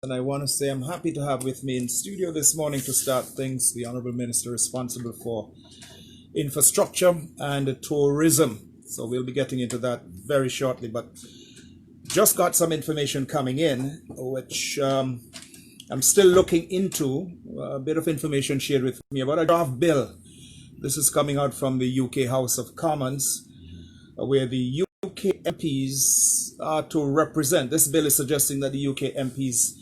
And I want to say I'm happy to have with me in studio this morning to start things the Honorable Minister responsible for infrastructure and tourism. So we'll be getting into that very shortly, but just got some information coming in, which I'm still looking into. A bit of information shared with me about a draft bill. This is coming out from the UK House of Commons, where the UK MPs are to represent. This bill is suggesting that the UK MPs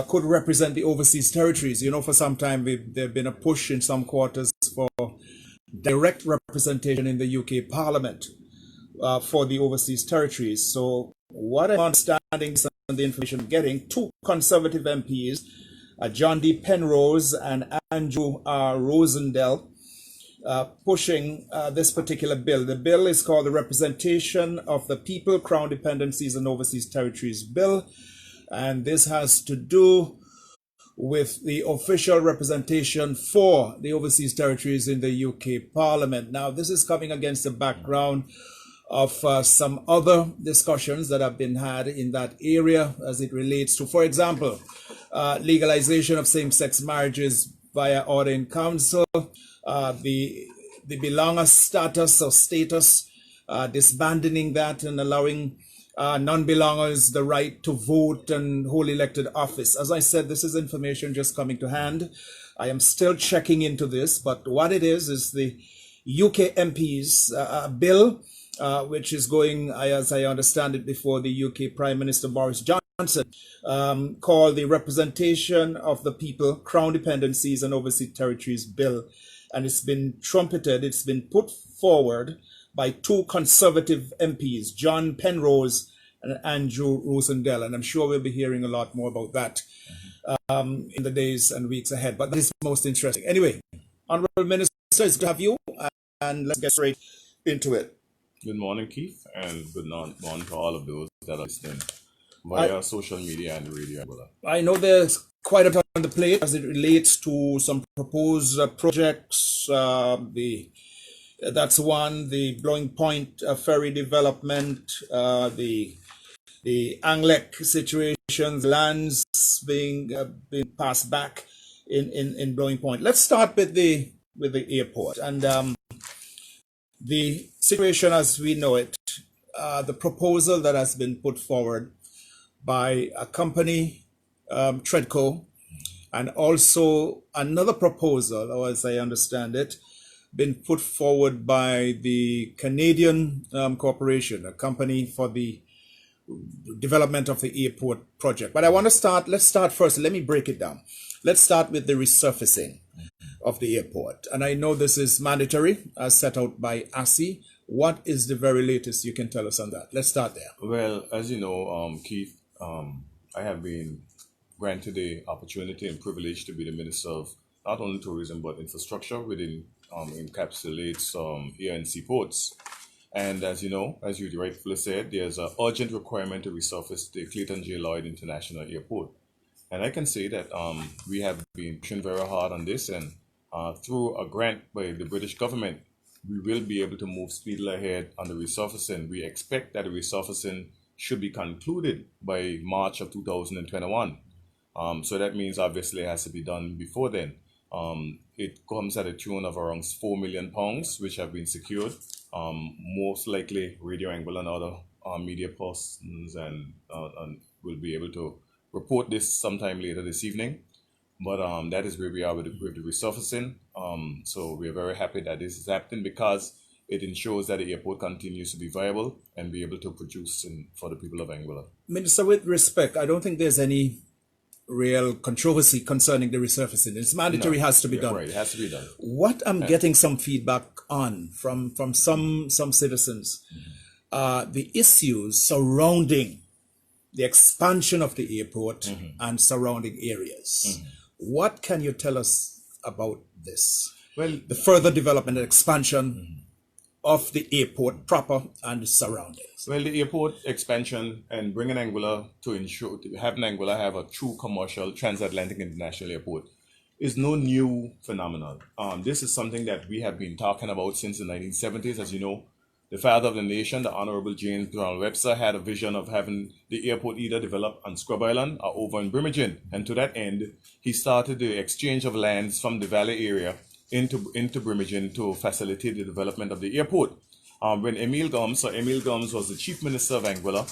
could represent the overseas territories. You know, for some time there's been a push in some quarters for direct representation in the UK Parliament for the overseas territories. So what I'm understanding and the information I'm getting, two Conservative MPs, John D. Penrose and Andrew R. Rosendale, pushing this particular bill. The bill is called the Representation of the People, Crown Dependencies and Overseas Territories Bill. And this has to do with the official representation for the overseas territories in the UK Parliament. Now, this is coming against the background of some other discussions that have been had in that area as it relates to, for example, legalization of same-sex marriages via order in council, the belonger status or status, disbanding that and allowing non-belongers the right to vote and hold elected office. As I said, this is information just coming to hand. I am still checking into this, but what it is the UK MPs bill, which is going, as I understand it, before the UK Prime Minister Boris Johnson, called the Representation of the People, Crown Dependencies and Overseas Territories Bill. And it's been trumpeted, it's been put forward by two Conservative MPs, John Penrose and Andrew Rosendale. And I'm sure we'll be hearing a lot more about that in the days and weeks ahead. But that is most interesting. Anyway, Honorable Minister, it's good to have you, and let's get straight into it. Good morning, Keith, and good morning to all of those that are listening via social media and radio. I know there's quite a bit on the plate as it relates to some proposed projects. That's one, the Blowing Point ferry development, the Anglec situation, lands being passed back in Blowing Point. Let's start with the airport and the situation as we know it. The proposal that has been put forward by a company, Treadco, and also another proposal, or as I understand it, been put forward by the Canadian corporation, a company for the development of the airport project. But let's start first. Let me break it down. Let's start with the resurfacing of the airport. And I know this is mandatory as set out by ASI. What is the very latest you can tell us on that? Let's start there. Well, as you know, Keith, I have been granted the opportunity and privilege to be the Minister of not only tourism but infrastructure within encapsulates air and seaports. And as you know, as you rightfully said, there's an urgent requirement to resurface the Clayton J. Lloyd International Airport. And I can say that we have been pushing very hard on this, and through a grant by the British government, we will be able to move speedily ahead on the resurfacing. We expect that the resurfacing should be concluded by March of 2021. So that means obviously it has to be done before then. It comes at a tune of around £4 million, which have been secured. Most likely Radio Anguilla and other media persons and will be able to report this sometime later this evening. But that is where we are with the resurfacing. So we are very happy that this is happening because it ensures that the airport continues to be viable and be able to produce for the people of Anguilla. Minister, with respect, I don't think there's any real controversy concerning the resurfacing. It's mandatory, has to be done. Right, it has to be done. What I'm getting some feedback on from some citizens, the issues surrounding the expansion of the airport and surrounding areas. What can you tell us about this? Well, the further development and expansion of the airport proper and the surroundings. Well, the airport expansion and bringing Anguilla to ensure having Anguilla have a true commercial transatlantic international airport is no new phenomenon. This is something that we have been talking about since the 1970s. As you know, the father of the nation, the Honorable James Brown Webster, had a vision of having the airport either developed on Scrub Island or over in Birmingham. And to that end, he started the exchange of lands from the valley area into Birmingham to facilitate the development of the airport. When Emil Gums was the chief minister of Anguilla,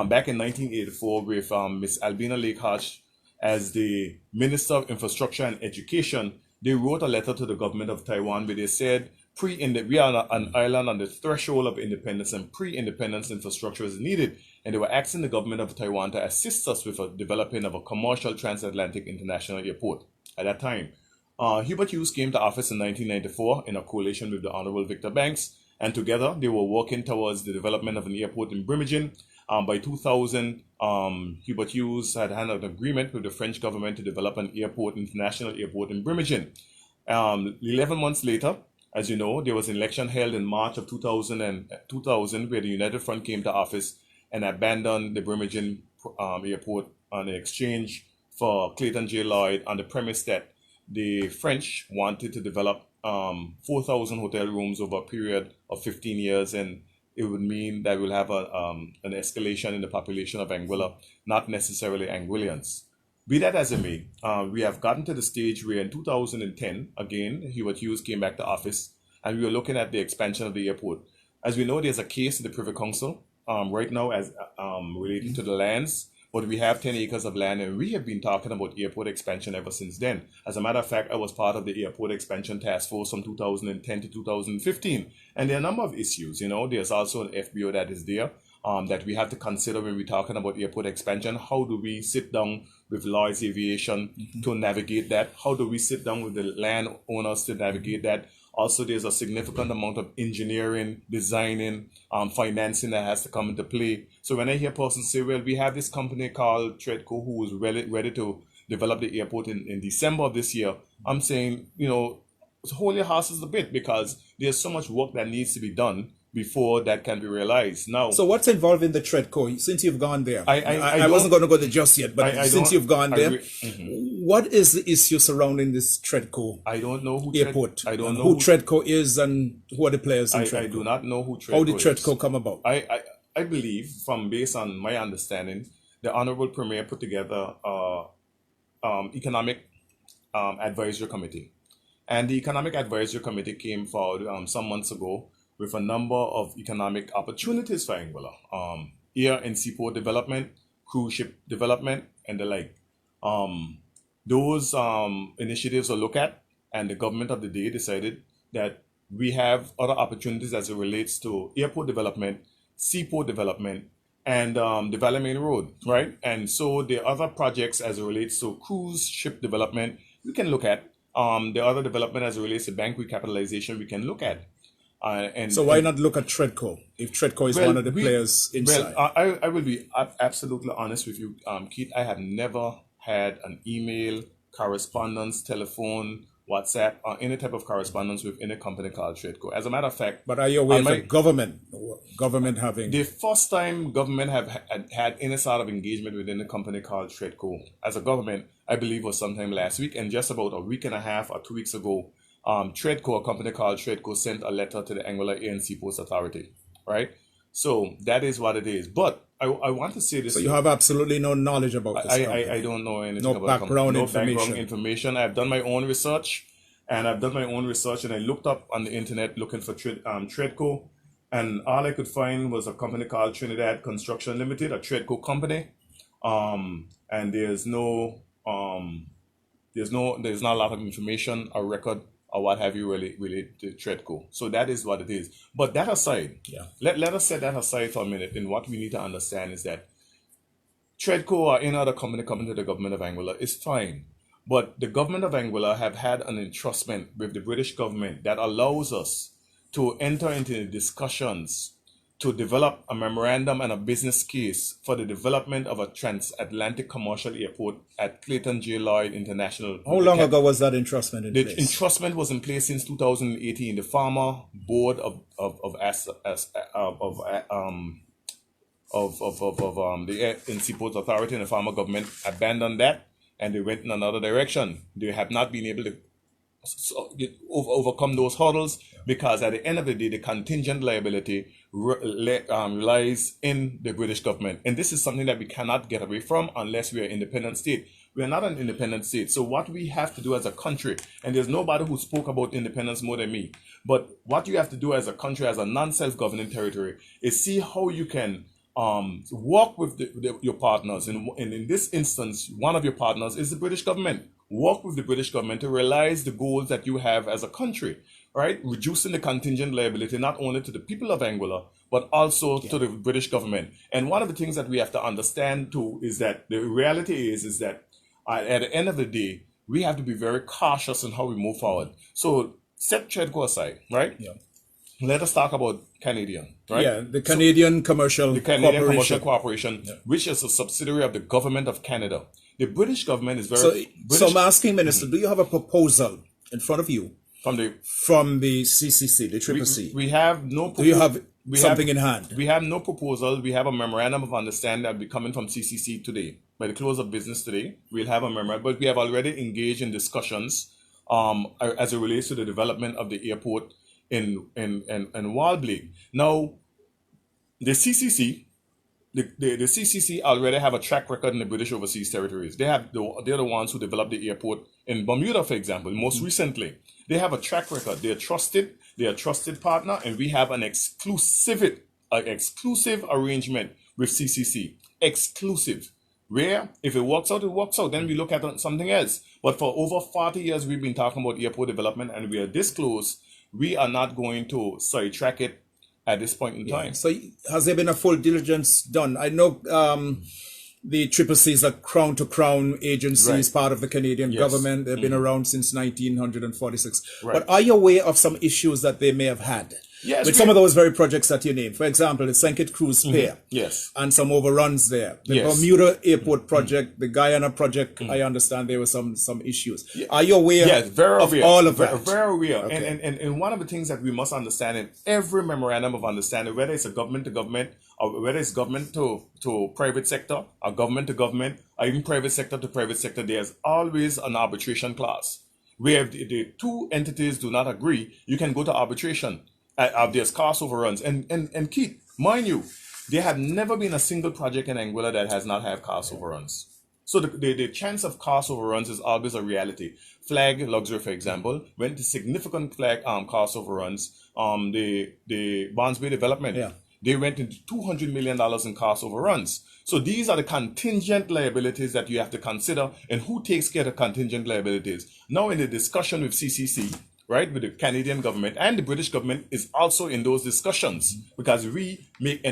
back in 1984 with Miss Albina Lake Hodge as the Minister of Infrastructure and Education, they wrote a letter to the government of Taiwan where they said, we are an island on the threshold of independence and pre-independence infrastructure is needed. And they were asking the government of Taiwan to assist us with the developing of a commercial transatlantic international airport at that time. Hubert Hughes came to office in 1994 in a coalition with the Honorable Victor Banks, and together they were working towards the development of an airport in Birmingham. By 2000, Hubert Hughes had an agreement with the French government to develop an international airport in Birmingham. 11 months later, as you know, there was an election held in March of 2000 where the United Front came to office and abandoned the Birmingham airport on exchange for Clayton J. Lloyd on the premise that the French wanted to develop 4,000 hotel rooms over a period of 15 years, and it would mean that we'll have an escalation in the population of Anguilla, not necessarily Anguillians. Be that as it may, we have gotten to the stage where in 2010, again, Hubert Hughes came back to office, and we were looking at the expansion of the airport. As we know, there's a case in the Privy Council right now as relating to the lands, but we have 10 acres of land, and we have been talking about airport expansion ever since then. As a matter of fact, I was part of the Airport Expansion Task Force from 2010 to 2015, and there are a number of issues. There's also an FBO that is there that we have to consider when we're talking about airport expansion. How do we sit down with Lloyd's Aviation to navigate that? How do we sit down with the landowners to navigate that? Also, there's a significant amount of engineering, designing, financing that has to come into play. So when I hear persons say, well, we have this company called Treadco who is ready to develop the airport in December of this year, I'm saying, hold your horses a bit, because there's so much work that needs to be done before that can be realized. Now, so what's involved in the Treadco? Since you've gone there, I wasn't going to go there just yet, but since you've gone there, mm-hmm. What is the issue surrounding this Treadco? I don't know who airport. I don't know who Treadco is and who are the players in Treadco. I do not know who Treadco How did Treadco come about? I believe, based on my understanding, the Honorable Premier put together economic advisory committee, and the economic advisory committee came forward some months ago with a number of economic opportunities for Anguilla, air and seaport development, cruise ship development, and the like. Those initiatives are looked at, and the government of the day decided that we have other opportunities as it relates to airport development, seaport development, and the Valley Main Road, right? And so the other projects as it relates to cruise ship development, we can look at. The other development as it relates to bank recapitalization, we can look at. So why not look at Treadco if Treadco is one of the players inside? Well, I will be absolutely honest with you, Keith. I have never had an email, correspondence, telephone, WhatsApp, or any type of correspondence with any company called Treadco. As a matter of fact, but are you aware of the government having the first time government have had any sort of engagement within a company called Treadco as a government, I believe was sometime last week, and just about a week and a half or 2 weeks ago, Treadco, a company called Treadco, sent a letter to the Anguilla Air and Seaports Authority, right? So that is what it is. But I want to say this. So you have absolutely no knowledge about this company? I don't know anything no about background information. No background information. I've done my own research, and I looked up on the internet looking for Treadco, and all I could find was a company called Trinidad Construction Limited, a Treadco company. And there's not a lot of information or record or what have you related to Treadco. So that is what it is. But that aside, let us set that aside for a minute. And what we need to understand is that Treadco or any other company coming to the government of Anguilla is fine. But the government of Anguilla have had an entrustment with the British government that allows us to enter into discussions to develop a memorandum and a business case for the development of a transatlantic commercial airport at Clayton J. Lloyd International. How long ago was that entrustment in place? The entrustment was in place since 2018. The former board of the Air and Seaports Authority and the former government abandoned that, and they went in another direction. They have not been able to overcome those hurdles, because at the end of the day, the contingent liability lies in the British government. And this is something that we cannot get away from unless we are an independent state. We are not an independent state. So what we have to do as a country, and there's nobody who spoke about independence more than me, but what you have to do as a country, as a non-self-governing territory, is see how you can work with your partners. And in this instance, one of your partners is the British government. Work with the British government to realize the goals that you have as a country, right? Reducing the contingent liability not only to the people of Anguilla, but also to the British government. And one of the things that we have to understand too is that the reality is that at the end of the day, we have to be very cautious in how we move forward. So set TREDCO aside, right? Yeah. Let us talk about Canadian, right? Yeah, the Canadian Commercial Corporation, which is a subsidiary of the government of Canada. The British government is very... So I'm asking, Minister, do you have a proposal in front of you from the CCC, the Triple C? We have no... Do you have something in hand? We have no proposal. We have a memorandum of understanding that will be coming from CCC today. By the close of business today, we'll have a memorandum. But we have already engaged in discussions as it relates to the development of the airport in Wallblake. Now, the CCC, the CCC already have a track record in the British Overseas Territories. They're the ones who developed the airport in Bermuda, for example, most recently. They have a track record. They're trusted. They're a trusted partner, and we have an exclusive arrangement with CCC. Exclusive. Where, if it works out, it works out. Then we look at something else. But for over 40 years, we've been talking about airport development, and we are this close. We are not going to sidetrack it at this point in time. So has there been a full diligence done? I know the Triple C is a crown-to-crown agency, is part of the Canadian government. They've been around since 1946. But are you aware of some issues that they may have had? Yes, with some of those very projects that you named? For example, the St. Kitts Cruise Pier. Yes. And some overruns there. The Bermuda Airport project, the Guyana project, I understand there were some issues. Are you aware of all of that? Very aware. Okay. And one of the things that we must understand in every memorandum of understanding, whether it's a government to government, or whether it's government to private sector, or government to government, or even private sector to private sector, there's always an arbitration clause. Where if the two entities do not agree, you can go to arbitration. There's cost overruns. And Keith, mind you, there have never been a single project in Anguilla that has not had cost overruns. So the chance of cost overruns is always a reality. Flag Luxury, for example, went to significant flag cost overruns. The Barnes Bay development, they went into $200 million in cost overruns. So these are the contingent liabilities that you have to consider, and who takes care of contingent liabilities. Now in the discussion with CCC, right, with the Canadian government, and the British government is also in those discussions, because we make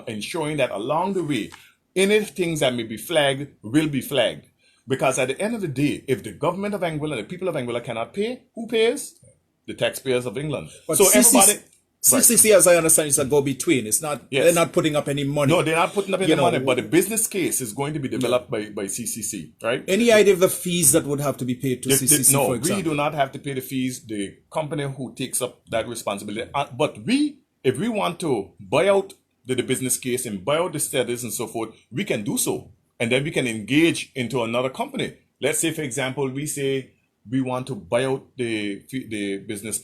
ensuring that along the way, any things that may be flagged will be flagged. Because at the end of the day, if the government of Anguilla, the people of Anguilla cannot pay, who pays? The taxpayers of England. But so everybody... CCC, as I understand, is a go-between. It's not. They're not putting up any money. No, they're not putting up any money. But the business case is going to be developed by CCC, right? Any idea of the fees that would have to be paid to CCC? No, for example? we do not have to pay the fees. The company who takes up that responsibility. But if we want to buy out the business case and buy out the studies and so forth, we can do so, and then we can engage into another company. Let's say, for example, we say we want to buy out the business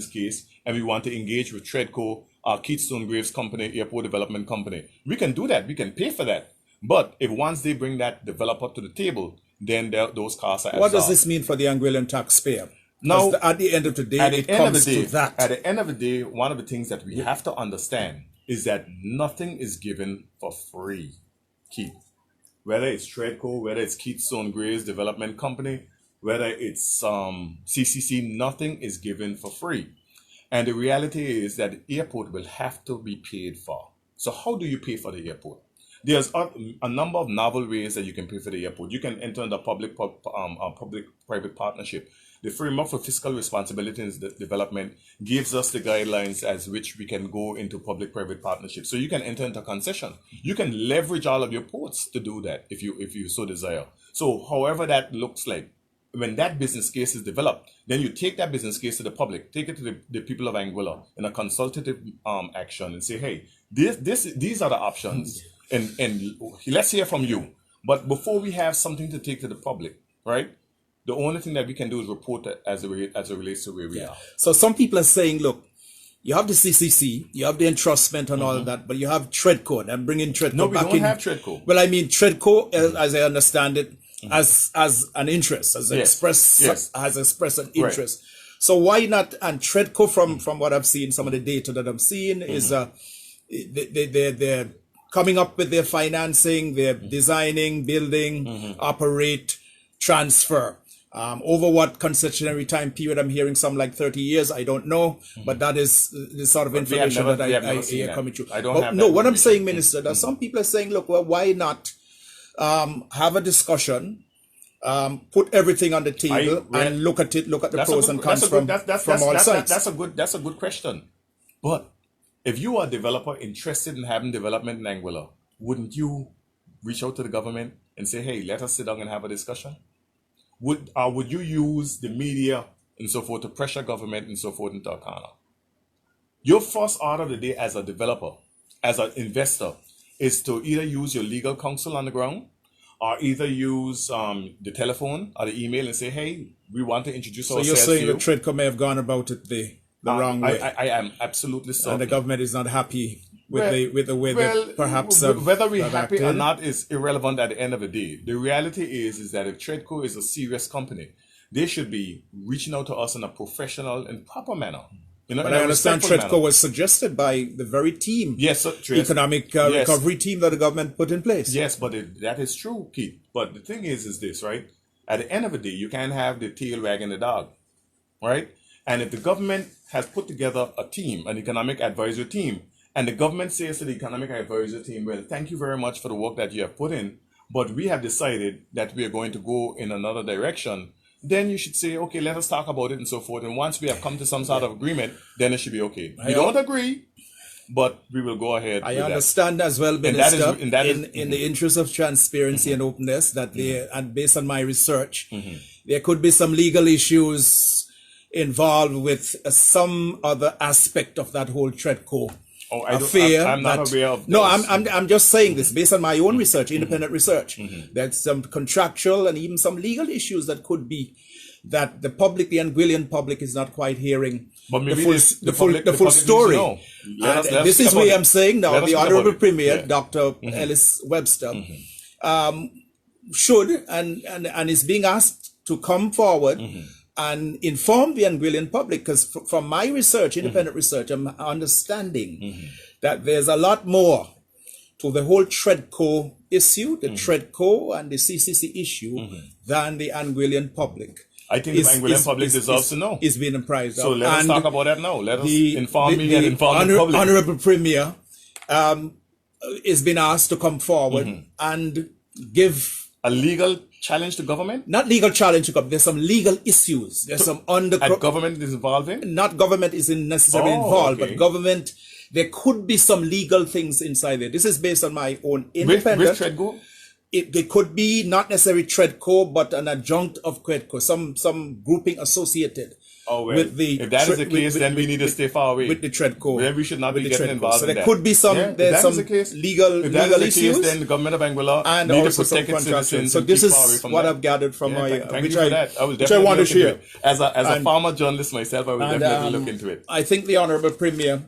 case, and we want to engage with TREDCO, our Keystone Graves company, airport development company. We can do that. We can pay for that. But if once they bring that developer to the table, then those costs are absorbed. What does this mean for the Anguillan taxpayer? Now, at the end of the day, it comes to that. At the end of the day, one of the things that we have to understand is that nothing is given for free, Keith. Whether it's TREDCO, whether it's Keystone Graves Development Company, whether it's CCC, nothing is given for free. And the reality is that the airport will have to be paid for. So how do you pay for the airport? There's a number of novel ways that you can pay for the airport. You can enter into public-private partnership. The framework for fiscal responsibility and development gives us the guidelines as which we can go into public-private partnership. So you can enter into concession. You can leverage all of your ports to do that if you so desire. So however that looks like, when that business case is developed, then you take that business case to the public, take it to the people of Anguilla in a consultative action and say, hey, these are the options, and let's hear from you. But before we have something to take to the public, right, The only thing that we can do is report it as it relates to where we are. So some people are saying, look, you have the CCC, you have the entrustment and all that, but you have Treadco. I'm bringing Treadco No, we back don't in. have Treadco. Well, I mean, Treadco, as I understand it, as an interest, has expressed an interest. So why not? And Treadco, from what I've seen, some of the data that I'm seeing is they're coming up with their financing, they're designing, building, operate, transfer. Over what concessionary time period? I'm hearing some like 30 years. I don't know, but that is the sort of information that I hear coming through. I don't have no, that what I'm saying, Minister, that some people are saying, look, well, why not have a discussion, put everything on the table and look at the pros and cons from all sides. That's a good question. But if you are a developer interested in having development in Anguilla, wouldn't you reach out to the government and say, hey, let us sit down and have a discussion? Would you use the media and so forth to pressure government and so forth into Turkana? Your first order of the day as a developer, as an investor, is to either use your legal counsel on the ground or either use the telephone or the email and say, hey, we want to introduce ourselves to you. So you're saying the Treadco may have gone about it the wrong way? I am absolutely certain. And the government is not happy with the way that perhaps whether we're happy or not is irrelevant at the end of the day. The reality is that if Treadco is a serious company, they should be reaching out to us in a professional and proper manner. But I understand Treadco was suggested by the very team, economic recovery team that the government put in place. Yes, but that is true, Keith. But the thing is this, right? At the end of the day, you can't have the tail wagging the dog, right? And if the government has put together a team, an economic advisory team, and the government says to the economic advisory team, well, thank you very much for the work that you have put in, but we have decided that we are going to go in another direction, then you should say, okay, let us talk about it and so forth. And once we have come to some sort of agreement, then it should be okay. We don't agree, but we will go ahead. I understand as well, Minister, in the interest of transparency and openness, that and based on my research, there could be some legal issues involved with some other aspect of that whole Treadco. I'm not aware of this. No, I'm just saying this based on my own research, independent research. There's some contractual and even some legal issues that could be that the public, the Anguillan public, is not quite hearing the full story. This is where I'm saying now the Honorable Premier, Dr. Ellis Webster, should and is being asked to come forward and inform the Anguillan public, because from my research, independent research, I'm understanding that there's a lot more to the whole Treadco issue, the Treadco and the CCC issue, than the Anguillan public. I think the Anguillan public deserves to know. Is being apprised of. So let us talk about that now. Let us inform me and inform the public. Honorable Premier is being asked to come forward and give a legal challenge to government? Not legal challenge to government. There's some legal issues. There's some government is involved in? Not government isn't necessarily involved, but government, there could be some legal things inside there. This is based on my own independent. With Treadco? It could be not necessarily Treadco, but an adjunct of Treadco, some grouping associated. With the if that is the case, then we need to stay far away. With the Treadco. Then we should not be getting involved in that. So there could be some, there's some legal issues. If that is the case, then the government of Anguilla need to protect its citizens. So this is what I've gathered from my, which I want to share. As a former journalist myself, I will definitely look into it. I think the Honorable Premier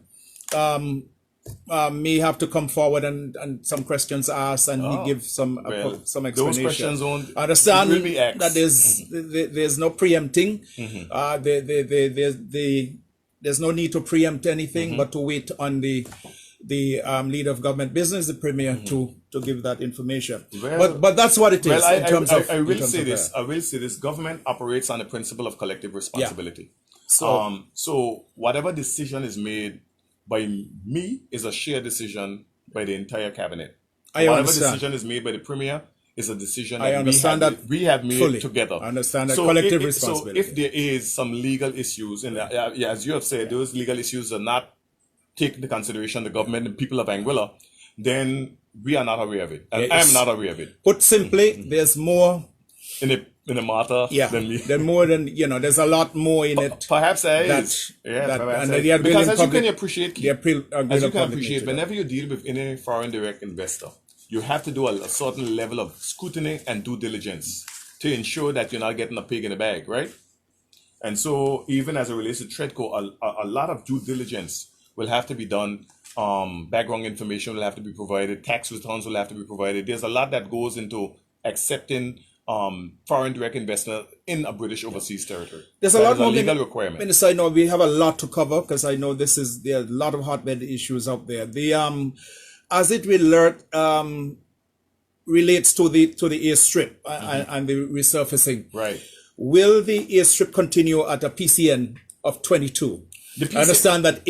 may have to come forward and some questions asked, and he give some explanation. Those questions won't understand will be asked. That there's no preempting. There's no need to preempt anything, but to wait on the leader of government business, the Premier, to give that information. But that's what it is. I will say this: government operates on the principle of collective responsibility. Yeah. So whatever decision is made by me is a shared decision by the entire cabinet. Whatever decision is made by the Premier is a decision that we have made fully together. I understand that collective responsibility. So if there is some legal issues, and as you have said, those legal issues are not taken into consideration the government and people of Anguilla, then we are not aware of it. And I am not aware of it. Put simply, there's more in the matter than me. There's more than, there's a lot more in it. Perhaps there is. Because as you can appreciate, whenever you deal with any foreign direct investor, you have to do a certain level of scrutiny and due diligence to ensure that you're not getting a pig in the bag, right? And so, even as it relates to Treadco, a lot of due diligence will have to be done. Background information will have to be provided. Tax returns will have to be provided. There's a lot that goes into accepting foreign direct investment in a British overseas territory. There's a That lot is more legal requirement. Minister, I know we have a lot to cover because I know there are a lot of hotbed issues out there. As it relates to the airstrip and the resurfacing. Right. Will the airstrip continue at a PCN of 22? I understand that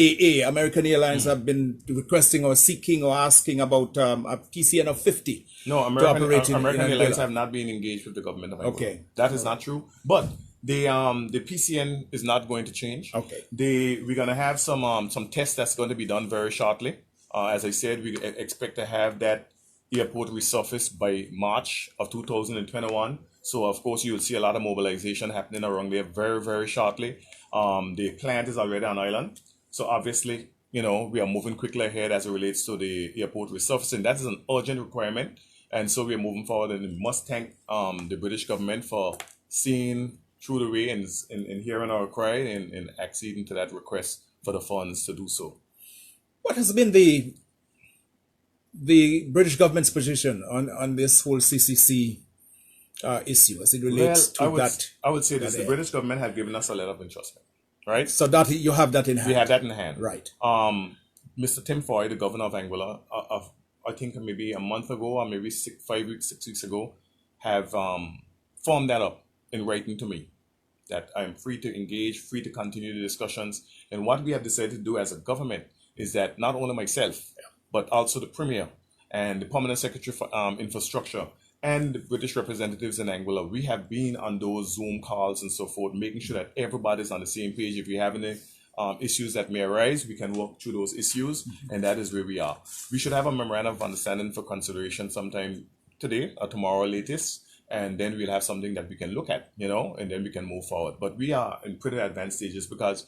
American Airlines, have been requesting or seeking or asking about a PCN of 50. No, American Airlines have not been engaged with the government of Angola. Okay. That is not true. But the PCN is not going to change. Okay. We're going to have some tests that's going to be done very shortly. As I said, we expect to have that airport resurfaced by March of 2021. So, of course, you'll see a lot of mobilization happening around there very, very shortly. The plant is already on island. So, obviously, we are moving quickly ahead as it relates to the airport resurfacing. That is an urgent requirement. And so we are moving forward. And we must thank the British government for seeing through the way and hearing our cry and acceding to that request for the funds to do so. What has been the British government's position on this whole CCC issue as it relates I would say this: the area? British government have given us a letter of entrustment, right? So that you have that in hand. We have that in hand, right? Mr. Tim Foy, the governor of Anguilla, I think maybe a month ago or maybe 6 weeks ago, have formed that up in writing to me that I'm free to engage, free to continue the discussions. And what we have decided to do as a government is that not only myself, but also the Premier and the Permanent Secretary for Infrastructure and the British representatives in Anguilla, we have been on those Zoom calls and so forth, making sure that everybody's on the same page. If we have any issues that may arise, we can work through those issues, and that is where we are. We should have a memorandum of understanding for consideration sometime today or tomorrow latest, and then we'll have something that we can look at, and then we can move forward. But we are in pretty advanced stages because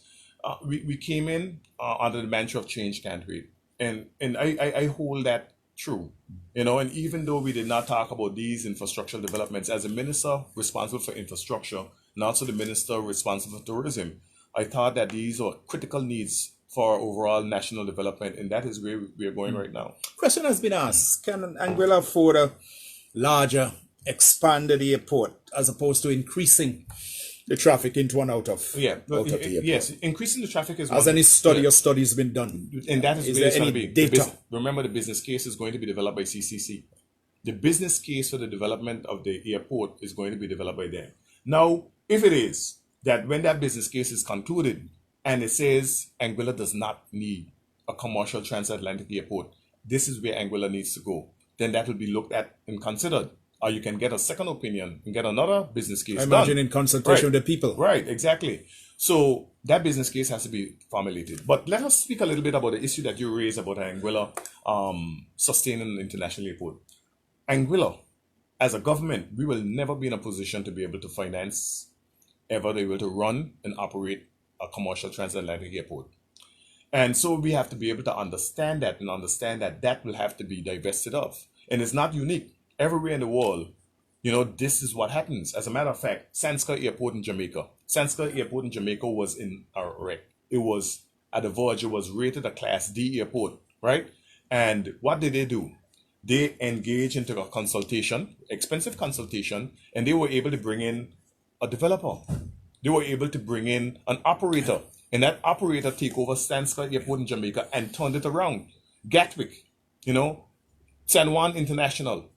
we came in under the mantra of change can't wait. And I hold that true, and even though we did not talk about these infrastructural developments, as a minister responsible for infrastructure and also the minister responsible for tourism, I thought that these are critical needs for overall national development, and that is where we are going right now. Question has been asked: can Anguilla afford a larger, expanded airport as opposed to increasing the traffic into and out of the airport? Yes, increasing the traffic is has any study or studies been done? And that is there any be data? Remember, the business case is going to be developed by CCC. The business case for the development of the airport is going to be developed by them. Now, if it is that when that business case is concluded and it says Anguilla does not need a commercial transatlantic airport, this is where Anguilla needs to go, then that will be looked at and considered. Or you can get a second opinion and get another business case I imagine in consultation with the people. Right, exactly. So that business case has to be formulated. But let us speak a little bit about the issue that you raised about Anguilla sustaining an international airport. Anguilla, as a government, we will never be in a position to be able to finance, ever be able to run and operate a commercial transatlantic airport. And so we have to be able to understand that and understand that that will have to be divested of. And it's not unique. Everywhere in the world, this is what happens. As a matter of fact, Sanska Airport in Jamaica. Sanska Airport in Jamaica was in a wreck. It was at the verge. It was rated a Class D airport, right? And what did they do? They engaged into a consultation, expensive consultation, and they were able to bring in a developer. They were able to bring in an operator, and that operator took over Sanska Airport in Jamaica and turned it around. Gatwick, San Juan International,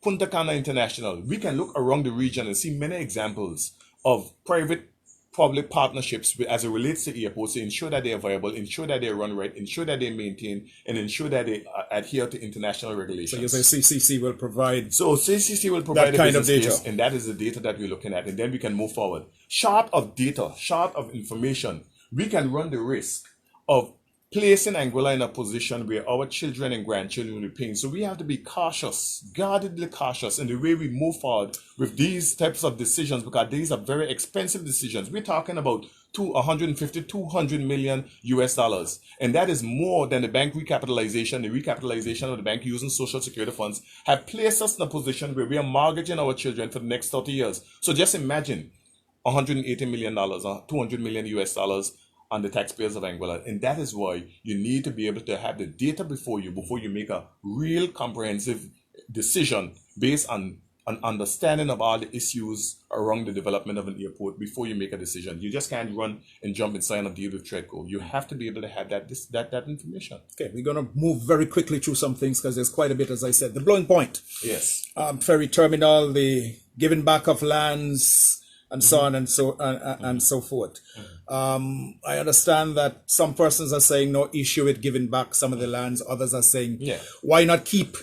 Punta Cana International. We can look around the region and see many examples of private-public partnerships as it relates to airports to ensure that they are viable, ensure that they run right, ensure that they maintain, and ensure that they adhere to international regulations. So you say CCC will provide. So CCC will provide that kind of data, case, and that is the data that we're looking at, and then we can move forward. Short of data, short of information, we can run the risk of placing Anguilla in a position where our children and grandchildren will be paying. So we have to be cautious, guardedly cautious in the way we move forward with these types of decisions, because these are very expensive decisions. We're talking about 150, 200 million US dollars. And that is more than the bank recapitalization. The recapitalization of the bank using social security funds have placed us in a position where we are mortgaging our children for the next 30 years. So just imagine $180 million or 200 million US dollars on the taxpayers of Anguilla. And that is why you need to be able to have the data before you make a real comprehensive decision based on an understanding of all the issues around the development of an airport before you make a decision. You just can't run and jump inside and deal with TREDCO. You have to be able to have that information. Okay, we're going to move very quickly through some things because there's quite a bit, as I said. The blowing point. Yes. Ferry terminal, the giving back of lands, and so on and so forth. I understand that some persons are saying no issue with giving back some of the lands. Others are saying, why not keep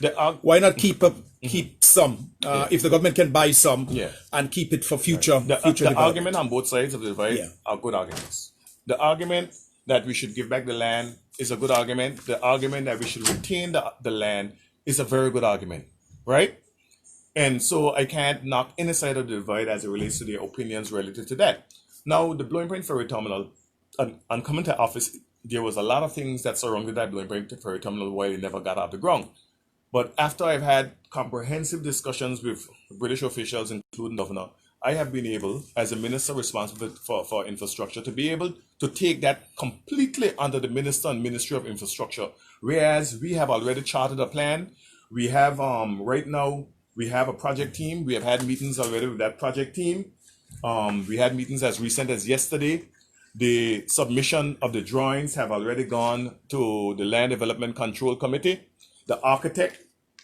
some? If the government can buy some and keep it for future The argument on both sides of the divide are good arguments. The argument that we should give back the land is a good argument. The argument that we should retain the land is a very good argument, right? And so I can't knock any side of the divide as it relates to their opinions relative to that. Now, the Blowing Point Ferry Terminal, on coming to office, there was a lot of things that surrounded that Blowing Point Ferry Terminal while it never got off the ground. But after I've had comprehensive discussions with British officials, including the governor, I have been able, as a minister responsible for infrastructure, to be able to take that completely under the minister and Ministry of Infrastructure. Whereas we have already charted a plan. We have, right now, we have a project team. We have had meetings already with that project team. We had meetings as recent as yesterday. The submission of the drawings have already gone to the Land Development Control Committee. The architect,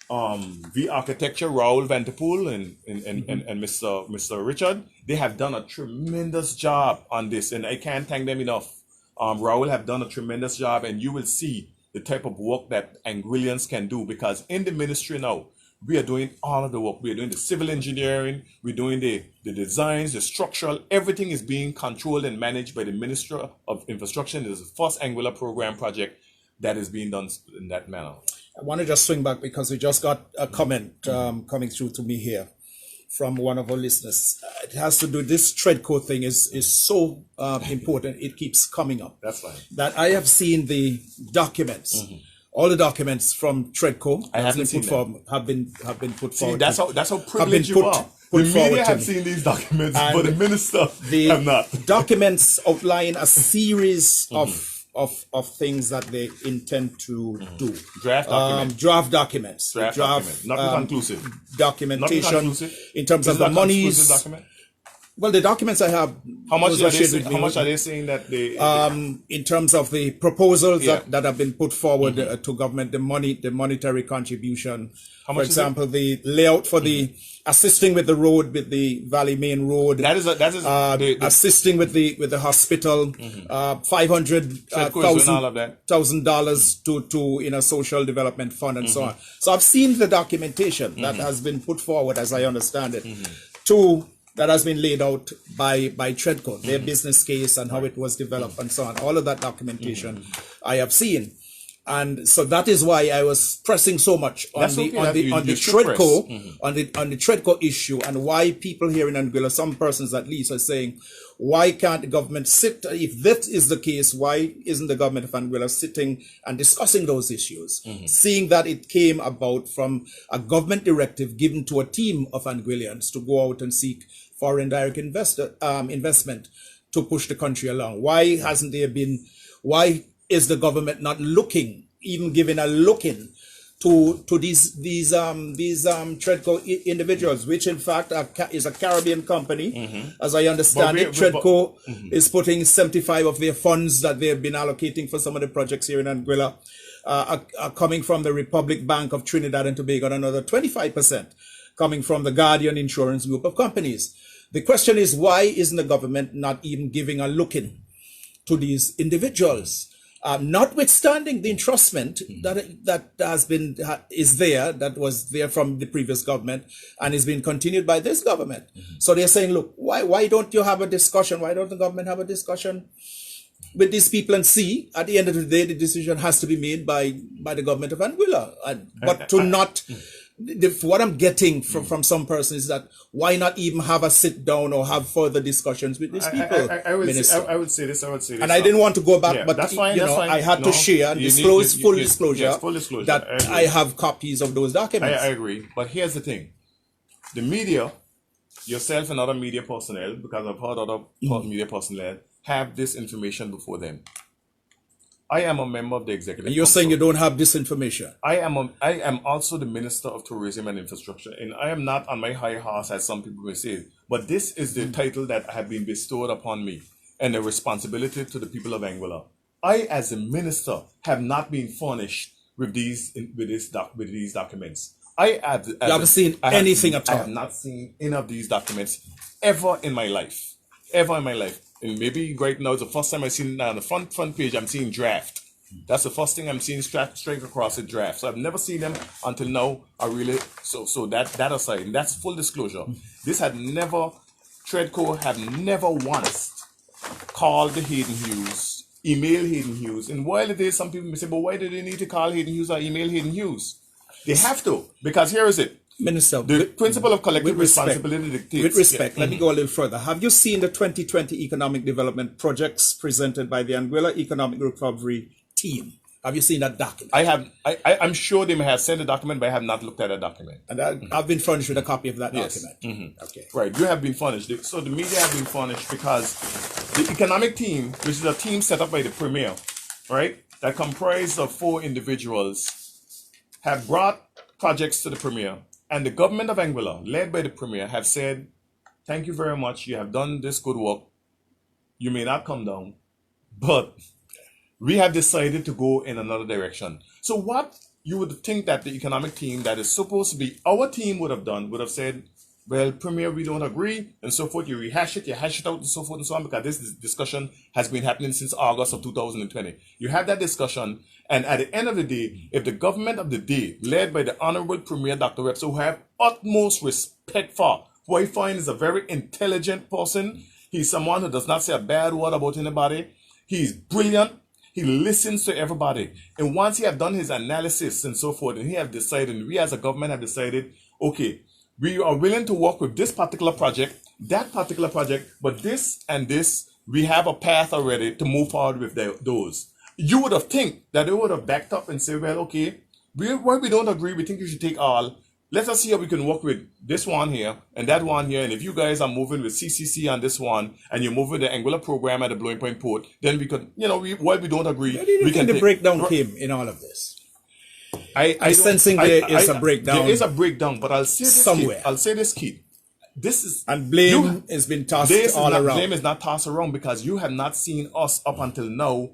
V Architecture, Raoul Vanterpool and Mr. Richard, they have done a tremendous job on this, and I can't thank them enough. Raoul have done a tremendous job, and you will see the type of work that Anguillians can do, because in the ministry now, we are doing all of the work. We are doing the civil engineering. We're doing the designs, the structural. Everything is being controlled and managed by the Ministry of Infrastructure. It is the first Anguilla program project that is being done in that manner. I want to just swing back because we just got a comment coming through to me here from one of our listeners. It has to do, this TREDCO thing is so important. It keeps coming up. That's fine. That I have seen the documents. All the documents from TREDCO have been put forward. That's how privileged you are. The media have seen these documents, but the minister have not. Documents outline a series of things that they intend to do. Draft documents. Draft documents. Not conclusive. Documentation Not conclusive. In terms of the monies. Document? Well, the documents I have. How much are they saying that they? In terms of the proposals that have been put forward to government, the monetary contribution. How much? For example, the layout for the assisting with the road, with the Valley Main Road. That is assisting with the hospital. $500,000 to social development fund and so on. So I've seen the documentation that has been put forward, as I understand it, that has been laid out by TREDCO, their business case and how it was developed and so on. All of that documentation I have seen. And so that is why I was pressing so much on the TREDCO issue, and why people here in Anguilla, some persons at least, are saying, why can't the government sit? If that is the case, why isn't the government of Anguilla sitting and discussing those issues? Seeing that it came about from a government directive given to a team of Anguillians to go out and seek foreign direct investment to push the country along. Why hasn't there been? Why is the government not looking, even giving a look in to these TREDCO individuals, which in fact is a Caribbean company, as I understand it. TREDCO is putting 75 of their funds that they've been allocating for some of the projects here in Anguilla are coming from the Republic Bank of Trinidad and Tobago, and another 25% coming from the Guardian Insurance Group of companies. The question is, why isn't the government not even giving a look in to these individuals? Notwithstanding the entrustment that was there from the previous government and is being continued by this government. So they're saying, look, why don't you have a discussion? Why don't the government have a discussion with these people and see at the end of the day the decision has to be made by the government of Anguilla. But to not what I'm getting from some person is that why not even have a sit down or have further discussions with these people, Minister? I would say this. And I didn't want to go back, Yeah, but that's fine. That's fine. I had to No, share and you need- disclose you- full you- disclosure, yes, full disclosure. that I agree. I have copies of those documents. I agree. But here's the thing: the media, yourself and other media personnel, because I've heard other media personnel have this information before them. I am a member of the executive. And you're council. saying you don't have this information. I am also the Minister of Tourism and Infrastructure, and I am not on my high horse as some people may say. But this is the title that have been bestowed upon me, and the responsibility to the people of Anguilla. I, as a minister, have not been furnished with these documents. You haven't seen anything at all. I have not seen any of these documents ever in my life. Ever in my life. And maybe right now it's the first time I've seen it on the front page. I'm seeing draft. That's the first thing I'm seeing straight across the draft. So I've never seen them until now. So that aside, and that's full disclosure. This had never, Treadco have never once called the Haydn Hughes, email Haydn Hughes. And while it is, some people may say, but why do they need to call Haydn Hughes or email Haydn Hughes? They have to, because here is it. Minister, The principle of collective with respect, responsibility dictates. With respect, let me go a little further. Have you seen the 2020 economic development projects presented by the Anguilla Economic Recovery Team? Have you seen that document? I have. I'm sure they may have sent a document, but I have not looked at a document. And I've been furnished with a copy of that Yes. document. Okay. Right, you have been furnished. So the media have been furnished because the economic team, which is a team set up by the Premier, right, that comprised of 4 individuals, have brought projects to the Premier. And the government of Anguilla, led by the Premier, have said, thank you very much. You have done this good work. You may not come down, but we have decided to go in another direction. So what you would think that the economic team that is supposed to be our team would have done, would have said, well, Premier, we don't agree, and so forth. You hash it out, and so forth and so on, because this discussion has been happening since August of 2020. You have that discussion, and at the end of the day, if the government of the day, led by the Honorable Premier Dr. Webster, who I have utmost respect for, who I find is a very intelligent person, he's someone who does not say a bad word about anybody, he's brilliant, he listens to everybody, and once he have done his analysis and so forth, and he have decided, and we as a government have decided, okay, we are willing to work with this particular project, that particular project, but this and this, we have a path already to move forward with those. You would have think that they would have backed up and said, well, okay, where we don't agree, we think you should take all. Let us see how we can work with this one here and that one here. And if you guys are moving with CCC on this one, and you're moving the Anguilla program at the Blowing Point Port, then we could, while we don't agree, Where do you we think can the breakdown came in all of this? I'm sensing there is a breakdown. There is a breakdown, but I'll say this, somewhere. Keith, I'll say this, Keith. This is And blame has been tossed all around. Blame is not tossed around because you have not seen us up until now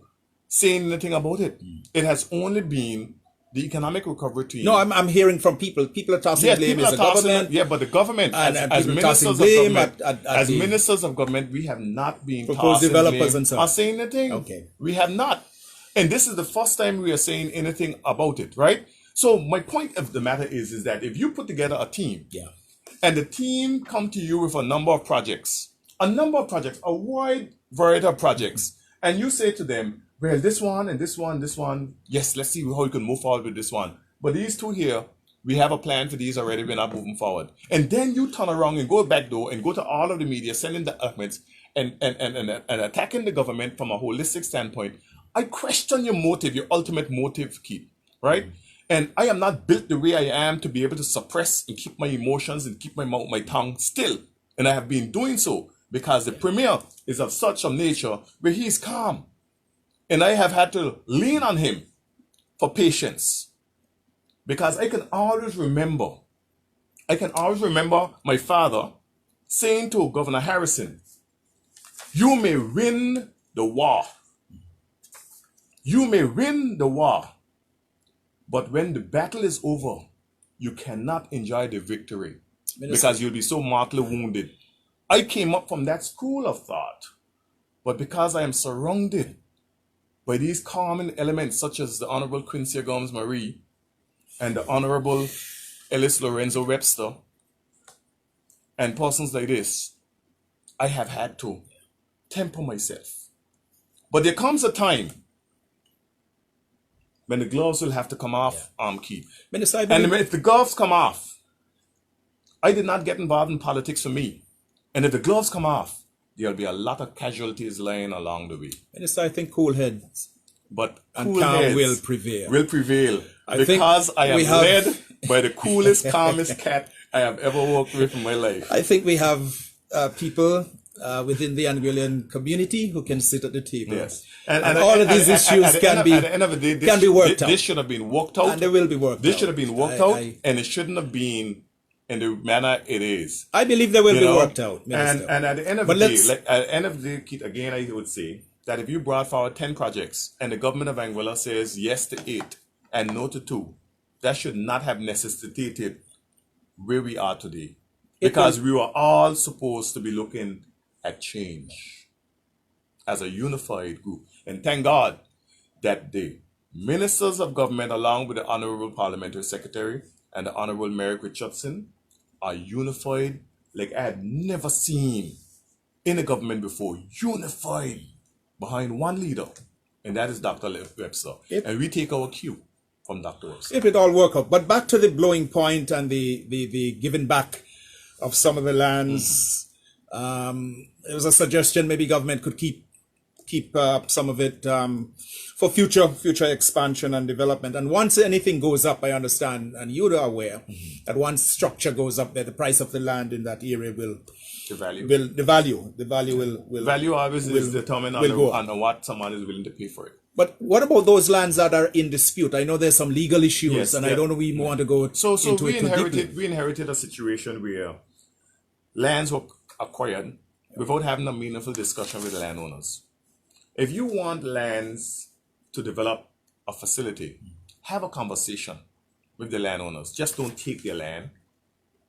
saying anything about it. It has only been the economic recovery team. No, I'm hearing from people. People are tossing blame as the government. Yeah, but the government, And as people ministers tossing of blame government, at as the ministers of government, we have not been proposed tossing developers blame and so on. or saying anything. Okay. We have not. And this is the first time we are saying anything about it, right? So my point of the matter is that if you put together a team, Yeah. and the team come to you with a number of projects, a wide variety of projects, and you say to them, well, this one and this one, yes, let's see how we can move forward with this one. But these two here, we have a plan for these already, we're not moving forward. And then you turn around and go back door and go to all of the media, sending the documents and attacking the government from a holistic standpoint. I question your motive, your ultimate motive, Keith, right? And I am not built the way I am to be able to suppress and keep my emotions and keep my tongue still. And I have been doing so because the Premier is of such a nature where he is calm. And I have had to lean on him for patience. Because I can always remember my father saying to Governor Harrison, you may win the war. You may win the war. But when the battle is over, you cannot enjoy the victory because you'll be so mortally wounded. I came up from that school of thought, but because I am surrounded by these common elements such as the Honorable Quincy Gomes Marie and the Honorable Ellis Lorenzo Webster and persons like this, I have had to temper myself. But there comes a time when the gloves will have to come off, Keith. Minister, I And believe, if the gloves come off, I did not get involved in politics for me. And if the gloves come off, there'll be a lot of casualties lying along the way. Minister, I think cool heads But and cool calm heads will prevail. will prevail I think because I am we have- led by the coolest, calmest cat I have ever worked with in my life. I think we have people within the Anguillan community who can sit at the table. Yes. And all of these issues at the can end of the day, can be worked out. This should have been worked out. And they will be worked This out. should have been worked out, and it shouldn't have been in the manner it is. I believe they will You be know? worked out, Minister. And at the end of But the day, let's- like at the end of the day, Keith, again, I would say that if you brought forward 10 projects and the government of Anguilla says yes to 8 and no to 2, that should not have necessitated where we are today. Because we were all supposed to be looking at change as a unified group. And thank God that the ministers of government, along with the Honorable Parliamentary Secretary and the Honorable Merrick Richardson, are unified like I had never seen in a government before. Unified behind one leader, and that is Dr. Webster. And we take our cue from Dr. Webster. If it all work out. But back to the blowing point and the giving back of some of the lands. There was a suggestion maybe government could keep some of it for future expansion and development. And once anything goes up, I understand, and you're aware that once structure goes up there, the price of the land in that area will The value. the value will Value always is determined will go on what someone is willing to pay for it. But what about those lands that are in dispute? I know there's some legal issues, Yes, and yeah. I don't know we want to go So into we it too deeply. we inherited a situation where lands were acquired without having a meaningful discussion with the landowners. If you want lands to develop a facility, have a conversation with the landowners. Just don't take their land,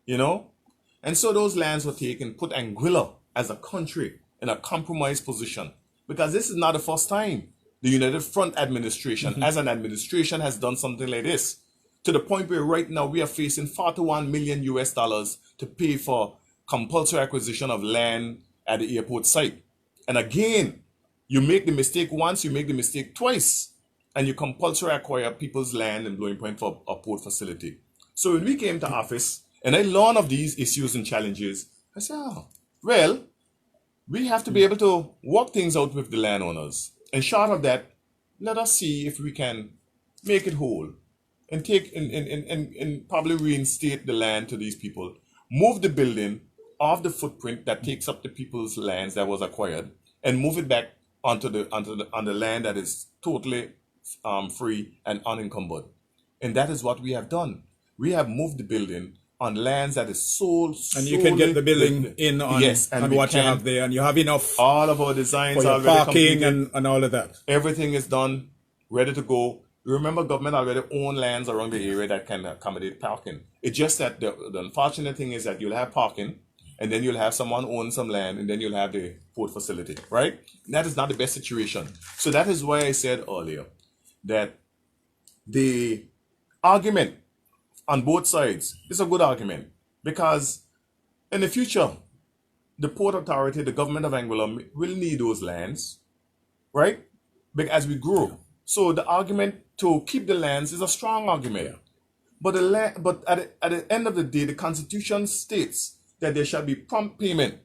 you know? And so those lands were taken, put Anguilla as a country in a compromised position. Because this is not the first time the United Front administration, as an administration, has done something like this. To the point where right now we are facing 41 million US dollars to pay for compulsory acquisition of land at the airport site. And again, you make the mistake once, you make the mistake twice, and you compulsory acquire people's land in Blowing Point for a port facility. So when we came to office, and I learned of these issues and challenges, I said, oh, well, we have to be able to work things out with the landowners. And short of that, let us see if we can make it whole and take and probably reinstate the land to these people, move the building off the footprint that takes up the people's lands that was acquired, and move it back on the land that is totally free and unencumbered. And that is what we have done. We have moved the building on lands that is sold, And you can get the building in on, yes, and on we what you can. have there, and you have enough All of our designs for your already parking completed. and all of that. Everything is done, ready to go. Remember, government already own lands around the area that can accommodate parking. It's just that the unfortunate thing is that you'll have parking, and then you'll have someone own some land, and then you'll have the port facility, right? That is not the best situation. So that is why I said earlier that the argument on both sides is a good argument, because in the future, the Port Authority, the government of Anguilla will need those lands, right? As we grow. So the argument to keep the lands is a strong argument. But at the end of the day, the Constitution states that there shall be prompt payment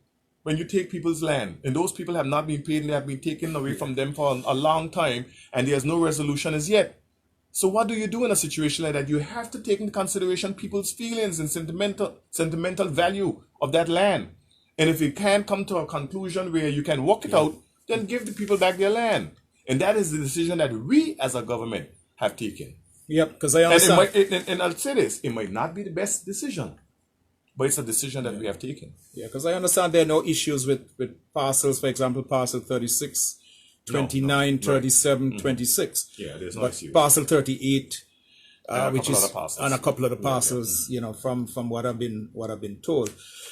when you take people's land. And those people have not been paid, and they have been taken away from them for a long time, and there's no resolution as yet. So what do you do in a situation like that? You have to take into consideration people's feelings and sentimental value of that land. And if you can't come to a conclusion where you can work it out, then give the people back their land. And that is the decision that we as a government have taken. Yep, because I And, understand. and I'll say this, it might not be the best decision, but it's a decision that we have taken. Yeah, because I understand there are no issues with parcels, for example, parcel 36, 29, right. 37, 26. Yeah, there's no But issue. parcel 38, And a which couple is other parcels. and a couple of the parcels, you know, from what I've been told.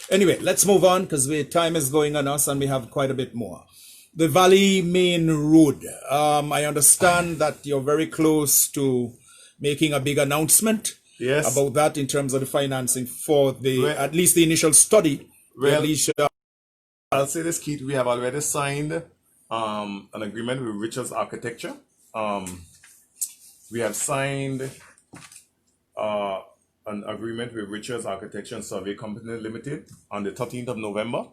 Anyway, let's move on because time is going on us and we have quite a bit more. The Valley Main Road. I understand that you're very close to making a big announcement Yes. about that in terms of the financing for the Well- at least the initial study. Well- at least, I'll say this, Keith, we have already signed an agreement with Richards Architecture. We have signed uh, an agreement with Richards Architecture and Survey Company Limited on the 13th of November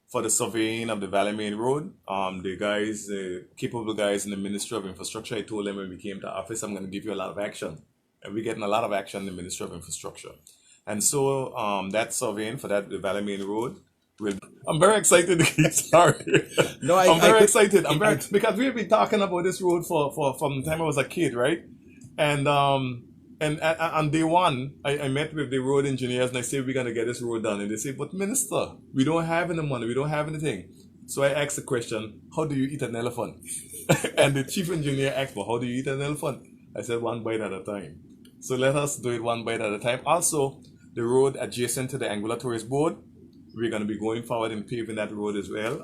for the surveying of the Valley Main Road. The guys, the capable guys in the Ministry of Infrastructure, I told them when we came to office, I'm going to give you a lot of action. And we're getting a lot of action in the Ministry of Infrastructure. And so that surveying for that the Valley Main Road will. I'm very excited. Sorry, No, I'm very excited. Because we've been talking about this road for from the time I was a kid, right? And on day one, I met with the road engineers and I said we're gonna get this road done, and they said, "But Minister, we don't have any money. We don't have anything." So I asked the question, "How do you eat an elephant?" And the chief engineer asked, "Well, how do you eat an elephant?" I said, "One bite at a time." So let us do it one bite at a time. Also, the road adjacent to the Anguilla Tourist Board, we're going to be going forward and paving that road as well.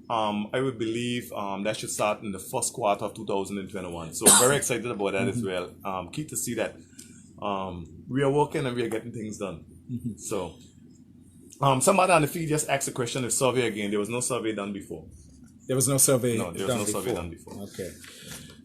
I would believe that should start in the first quarter of 2021. So I'm very excited about that as well. Key to see that we are working and we are getting things done. So somebody on the feed just asked a question of survey again. There was no survey done before. There was no survey. No, there was no survey done before. Okay.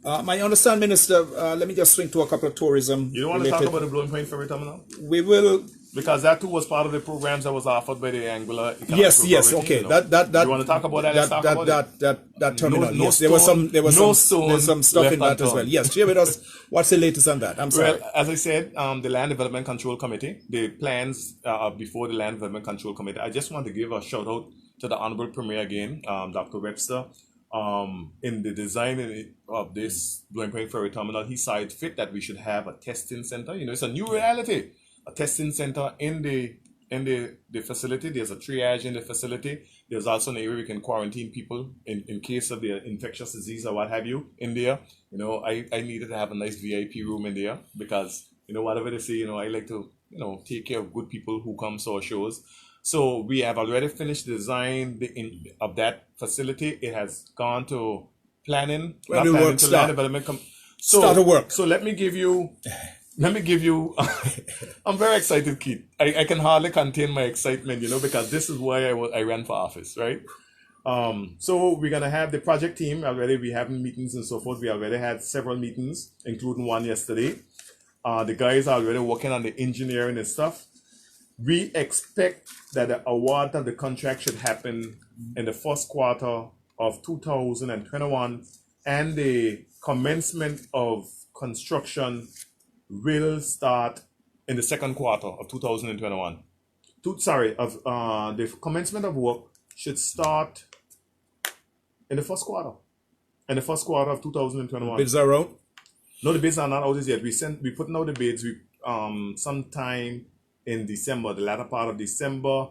My understand, Minister. Let me just swing to a couple of tourism. You don't want to talk about the Blowing Point Ferry Terminal? We will. Because that too was part of the programs that was offered by the Anguilla. Yes. Okay. You know. That. You want to talk about that? Let's talk about that terminal. No yes. stone, there was some stuff left in that as well. Yes. Share with us what's the latest on that. I'm sorry. Well, as I said, the Land Development Control Committee, the plans before the Land Development Control Committee. I just want to give a shout out to the Honorable Premier again, Dr. Webster. In the design of this Blowing Point Ferry Terminal, he saw it fit that we should have a testing center. You know, it's a new reality. A testing center in the facility. There's a triage in the facility. There's also an area we can quarantine people in case of the infectious disease or what have you in there. You know, I needed to have a nice VIP room in there because, you know, whatever they say, you know, I like to, you know, take care of good people who come to our shows. So we have already finished the design of that facility. It has gone to planning, When will work to start? land development. Start the work. So let me give you. I'm very excited, Keith. I can hardly contain my excitement, you know, because this is why I ran for office, right? So we're gonna have the project team already. We having meetings and so forth. We already had several meetings, including one yesterday. The guys are already working on the engineering and stuff. We expect that the award of the contract should happen in the first quarter of 2021, and the commencement of construction will start in the second quarter of 2021. The commencement of work should start in the first quarter. In the first quarter of 2021. Bids are out? No, the bids are not out as yet. We putting out the bids sometime in December, the latter part of December.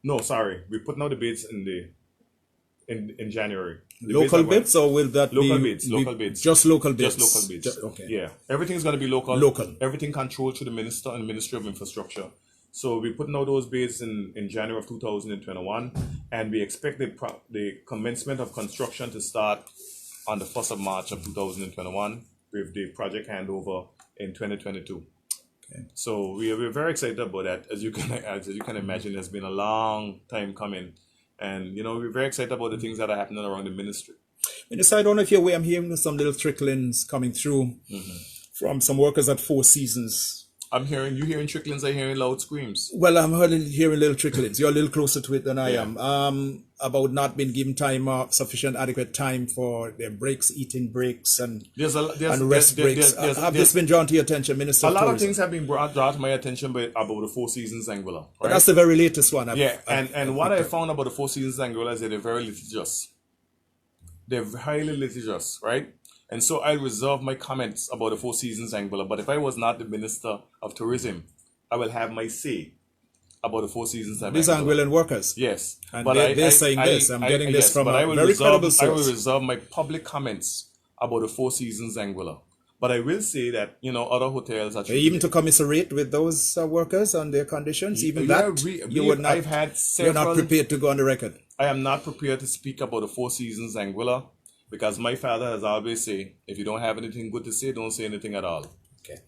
No, sorry. We're putting out the bids in January. The Local bids, or will that local be bids? Local bids. Just local bids. Just local bids. Okay. Yeah, everything's going to be local. Local. Everything controlled through the Minister and Ministry of Infrastructure. So we're putting out those bids in January of 2021, and we expect the commencement of construction to start on the 1st of March of 2021 with the project handover in 2022. Okay. So we're very excited about that. As you can imagine, it's been a long time coming. And, you know, we're very excited about the things that are happening around the ministry. Minister, I don't know if you're aware, I'm hearing some little tricklings coming through from some workers at Four Seasons. You hearing tricklings, I'm hearing loud screams. Well, I'm hearing little tricklings. You're a little closer to it than I am. About not being given sufficient adequate time for their breaks, eating breaks, and rest breaks. Have this been drawn to your attention, Minister? A lot of things have been brought to my attention about the Four Seasons Anguilla. Right? But that's the very latest one. And what I found about the Four Seasons Anguilla is that they're very litigious. They're highly litigious, right? And so I reserve my comments about the Four Seasons Anguilla. But if I was not the Minister of Tourism, I will have my say about the Four Seasons Anguilla. These are Anguillan workers. Yes. And they're saying this. I'm getting this from a very credible source. I will reserve my public comments about the Four Seasons Anguilla. But I will say that, you know, other hotels are... Even to commiserate with those workers and their conditions, even that, you're not prepared to go on the record. I am not prepared to speak about the Four Seasons Anguilla, because my father has always said, if you don't have anything good to say, don't say anything at all. Okay.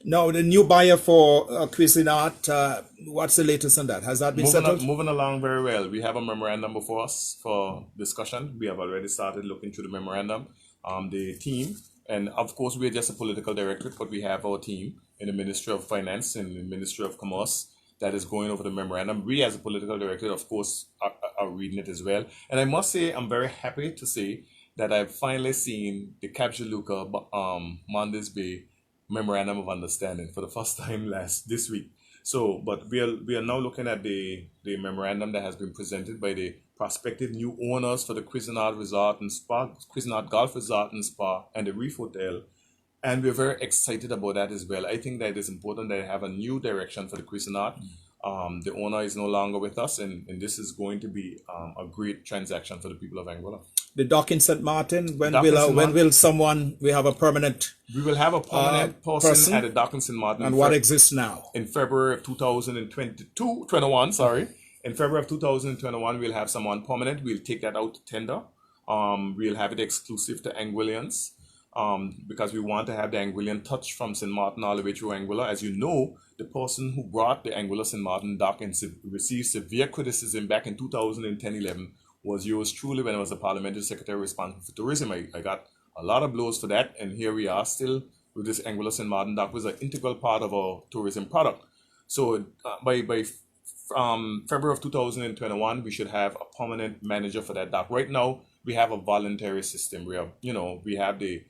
Now, the new buyer for Cuisinart, what's the latest on that? Has that been settled? Moving along very well. We have a memorandum before us for discussion. We have already started looking through the memorandum. The team, and of course, we're just a political directorate, but we have our team in the Ministry of Finance and the Ministry of Commerce that is going over the memorandum. We, as a political directorate, of course, are reading it as well. And I must say, I'm very happy to say that I've finally seen the Capjaluca Mondays Bay memorandum of understanding for the first time this week. So, but we are now looking at the memorandum that has been presented by the prospective new owners for the Cuisinart Resort and Spa, Cuisinart Golf Resort and Spa, and the Reef Hotel. And we're very excited about that as well. I think that it is important that I have a new direction for the Cuisinart. The owner is no longer with us, and this is going to be a great transaction for the people of Anguilla. The dock in St. Martin, when Martin. will someone, we have a permanent We will have a permanent person at the dock in St. Martin. And what exists now? In February of 21, sorry. In February of 2021, we'll have someone permanent. We'll take that out to tender. We'll have it exclusive to Anguillians. Because we want to have the Anguillian touch from St. Martin all the way through Anguilla. As you know, the person who brought the Anguilla St. Martin dock and received severe criticism back in 2010-11 was yours truly when I was the Parliamentary Secretary responsible for tourism. I got a lot of blows for that, and here we are still with this Anguilla St. Martin dock, was an integral part of our tourism product. So by February of 2021, we should have a permanent manager for that dock. Right now, we have a voluntary system where, we have the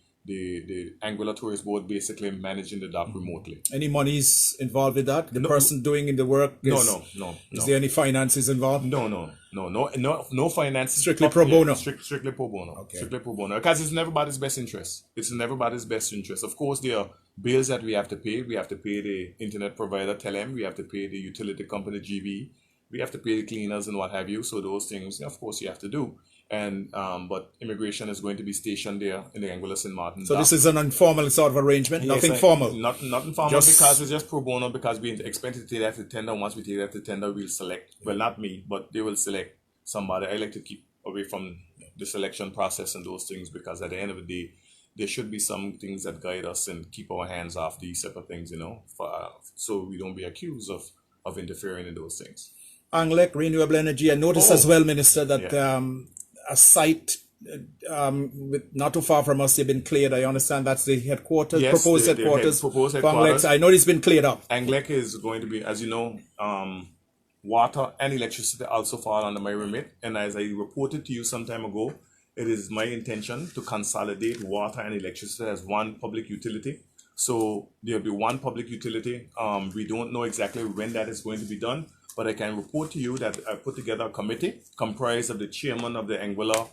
Anguilla Tourist Board basically managing the dock remotely. Any monies involved with that? The person doing the work? No. Is there any finances involved? No finances. Strictly pro bono? Strictly pro bono. Okay. Strictly pro bono. Because it's in everybody's best interest. It's in everybody's best interest. Of course, there are bills that we have to pay. We have to pay the internet provider, Telem. We have to pay the utility company, GB. We have to pay the cleaners and what have you. So those things, of course, you have to do. And but immigration is going to be stationed there in the Anguilla St. Martin. So this is an informal sort of arrangement, nothing formal. Nothing formal, because it's just pro bono, because we expect to take that to tender. Once we take that to tender, we'll select. Well, not me, but they will select somebody. I like to keep away from the selection process and those things, because at the end of the day, there should be some things that guide us and keep our hands off these type of things, so we don't be accused of interfering in those things. Anglec, renewable energy. I noticed as well, Minister, that a site with not too far from us, they've been cleared. I understand that's the headquarters, proposed headquarters. Proposed headquarters. I know it's been cleared up. Anglec is going to be, as you know, water and electricity also fall under my remit. And as I reported to you some time ago, it is my intention to consolidate water and electricity as one public utility. So there'll be one public utility. We don't know exactly when that is going to be done, but I can report to you that I put together a committee comprised of the chairman of the Anguilla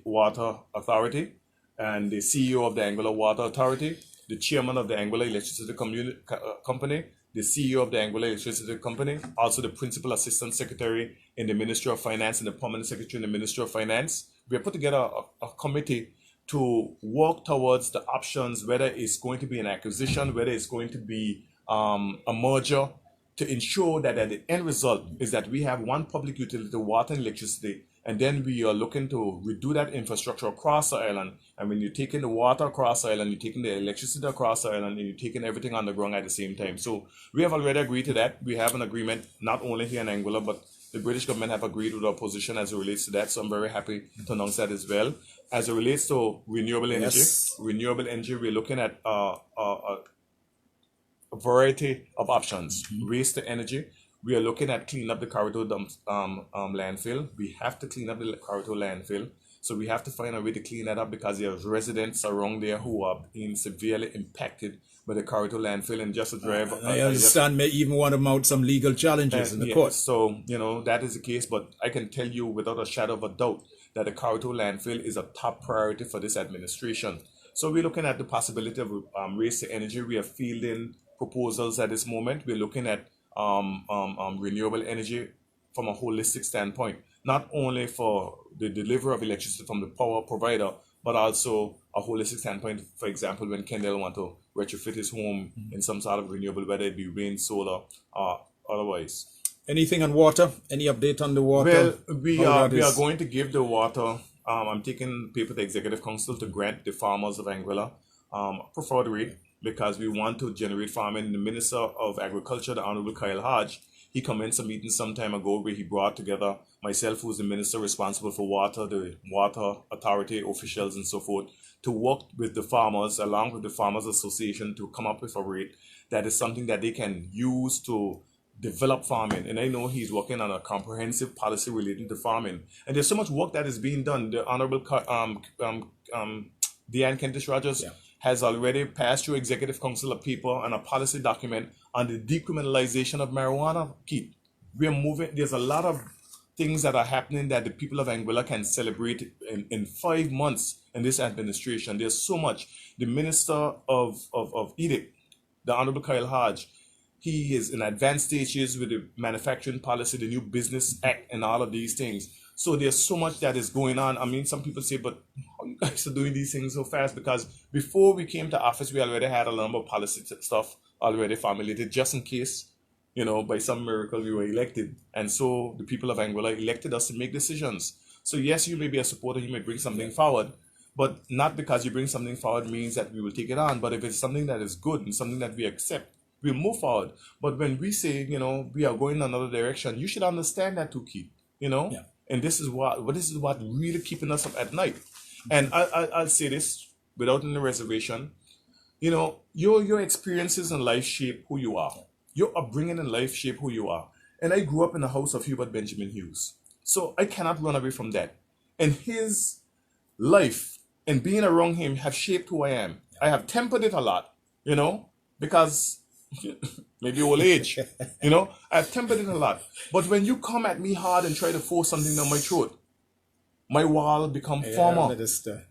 Water Authority and the CEO of the Anguilla Water Authority, the chairman of the Anguilla Electricity Company, the CEO of the Anguilla Electricity Company, also the principal assistant secretary in the Ministry of Finance and the permanent secretary in the Ministry of Finance. We have put together a committee to work towards the options, whether it's going to be an acquisition, whether it's going to be a merger, to ensure that at the end result is that we have one public utility, water and electricity, and then we are looking to redo that infrastructure across the island. And when you're taking the water across the island, you're taking the electricity across the island, and you're taking everything on the ground at the same time. So we have already agreed to that. We have an agreement, not only here in Anguilla, but the British government have agreed with our position as it relates to that. So I'm very happy to announce that as well. As it relates to renewable energy, we're looking at a variety of options. Waste to energy. We are looking at cleaning up the Corridor landfill. We have to clean up the Corridor landfill. So we have to find a way to clean that up, because there are residents around there who are being severely impacted by the Corridor landfill, and just a drive. I understand may even want to mount some legal challenges in the court. So, that is the case, but I can tell you without a shadow of a doubt that the Corridor landfill is a top priority for this administration. So we're looking at the possibility of waste to energy. We are fielding proposals at this moment. We're looking at renewable energy from a holistic standpoint, not only for the delivery of electricity from the power provider, but also a holistic standpoint. For example, when Kendall want to retrofit his home in some sort of renewable, whether it be wind, solar, or otherwise. Anything on water? Any update on the water? Well, we are going to give the water. I'm taking paper to the Executive Council to grant the farmers of Anguilla preferred rate. because we want to generate farming. The Minister of Agriculture, the Honorable Kyle Hodge, he commenced a meeting some time ago where he brought together myself, who's the minister responsible for water, the water authority officials and so forth, to work with the farmers, along with the Farmers Association, to come up with a rate that is something that they can use to develop farming. And I know he's working on a comprehensive policy relating to farming. And there's so much work that is being done. The Honorable Deanne Kentish Rogers has already passed through Executive Council of People on a policy document on the decriminalization of marijuana, Keith. We're moving. There's a lot of things that are happening that the people of Anguilla can celebrate in 5 months in this administration. There's so much. The Minister of Edict, the Honorable Kyle Hodge, he is in advanced stages with the manufacturing policy, the new Business Act, and all of these things. So there's so much that is going on. I mean, some people say, but how you guys are doing these things so fast? Because before we came to office, we already had a number of policy stuff already formulated, just in case, by some miracle we were elected. And so the people of Anguilla elected us to make decisions. So yes, you may be a supporter, you may bring something forward, but not because you bring something forward means that we will take it on. But if it's something that is good and something that we accept, we'll move forward. But when we say, we are going in another direction, you should understand that too, Keith, And this is what really keeping us up at night. And I'll say this without any reservation. Your experiences in life shape who you are. Your upbringing in life shape who you are. And I grew up in the house of Hubert Benjamin Hughes. So I cannot run away from that. And his life and being around him have shaped who I am. I have tempered it a lot, because maybe old age, I've tempered it a lot. But when you come at me hard and try to force something down my throat, my wall become firmer.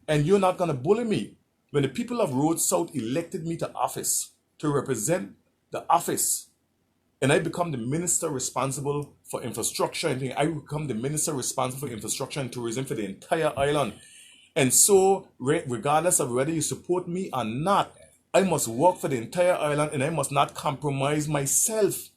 And you're not going to bully me. When the people of Road South elected me to office, to represent the office, and I become the minister responsible for infrastructure, and I become the minister responsible for infrastructure and tourism for the entire island. And so, regardless of whether you support me or not, I must work for the entire island, and I must not compromise myself.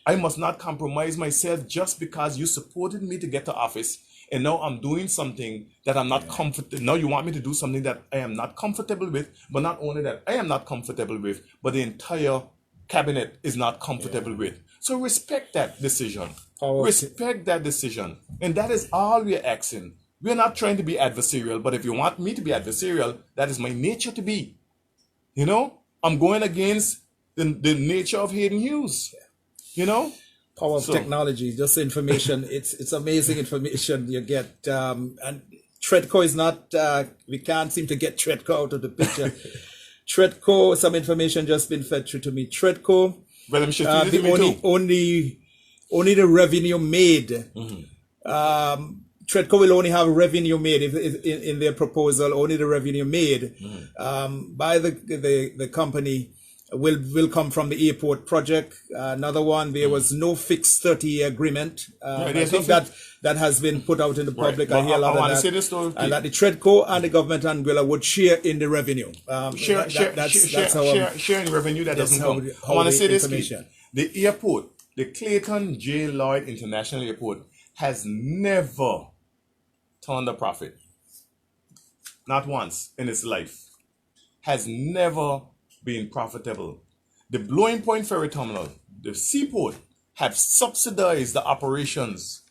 I must not compromise myself just because you supported me to get to office, and now I'm doing something that I'm not comfortable. Now you want me to do something that I am not comfortable with, but not only that I am not comfortable with, but the entire cabinet is not comfortable with. So respect that decision. Respect that decision. And that is all we're asking. We're not trying to be adversarial, but if you want me to be adversarial, that is my nature to be. I'm going against the nature of Haydn Hughes. Power of technology, just information. It's amazing information you get. And Treadco is not, we can't seem to get Treadco out of the picture. Treadco, some information just been fed through to me. Treadco, only the revenue made. Treadco will only have revenue made in their proposal. Only the revenue made by the company will come from the airport project. Another one, there was no fixed 30-year agreement. I think that has been put out in the public. Right. I hear a lot of that. And that the Treadco and the government Anguilla would share in the revenue. Share in revenue that doesn't come. I want to say this, Keith. The airport, the Clayton J. Lloyd International Airport, has never turned a profit. Not once in its life. Has never been profitable. The Blowing Point Ferry Terminal, the seaport, have subsidized the operations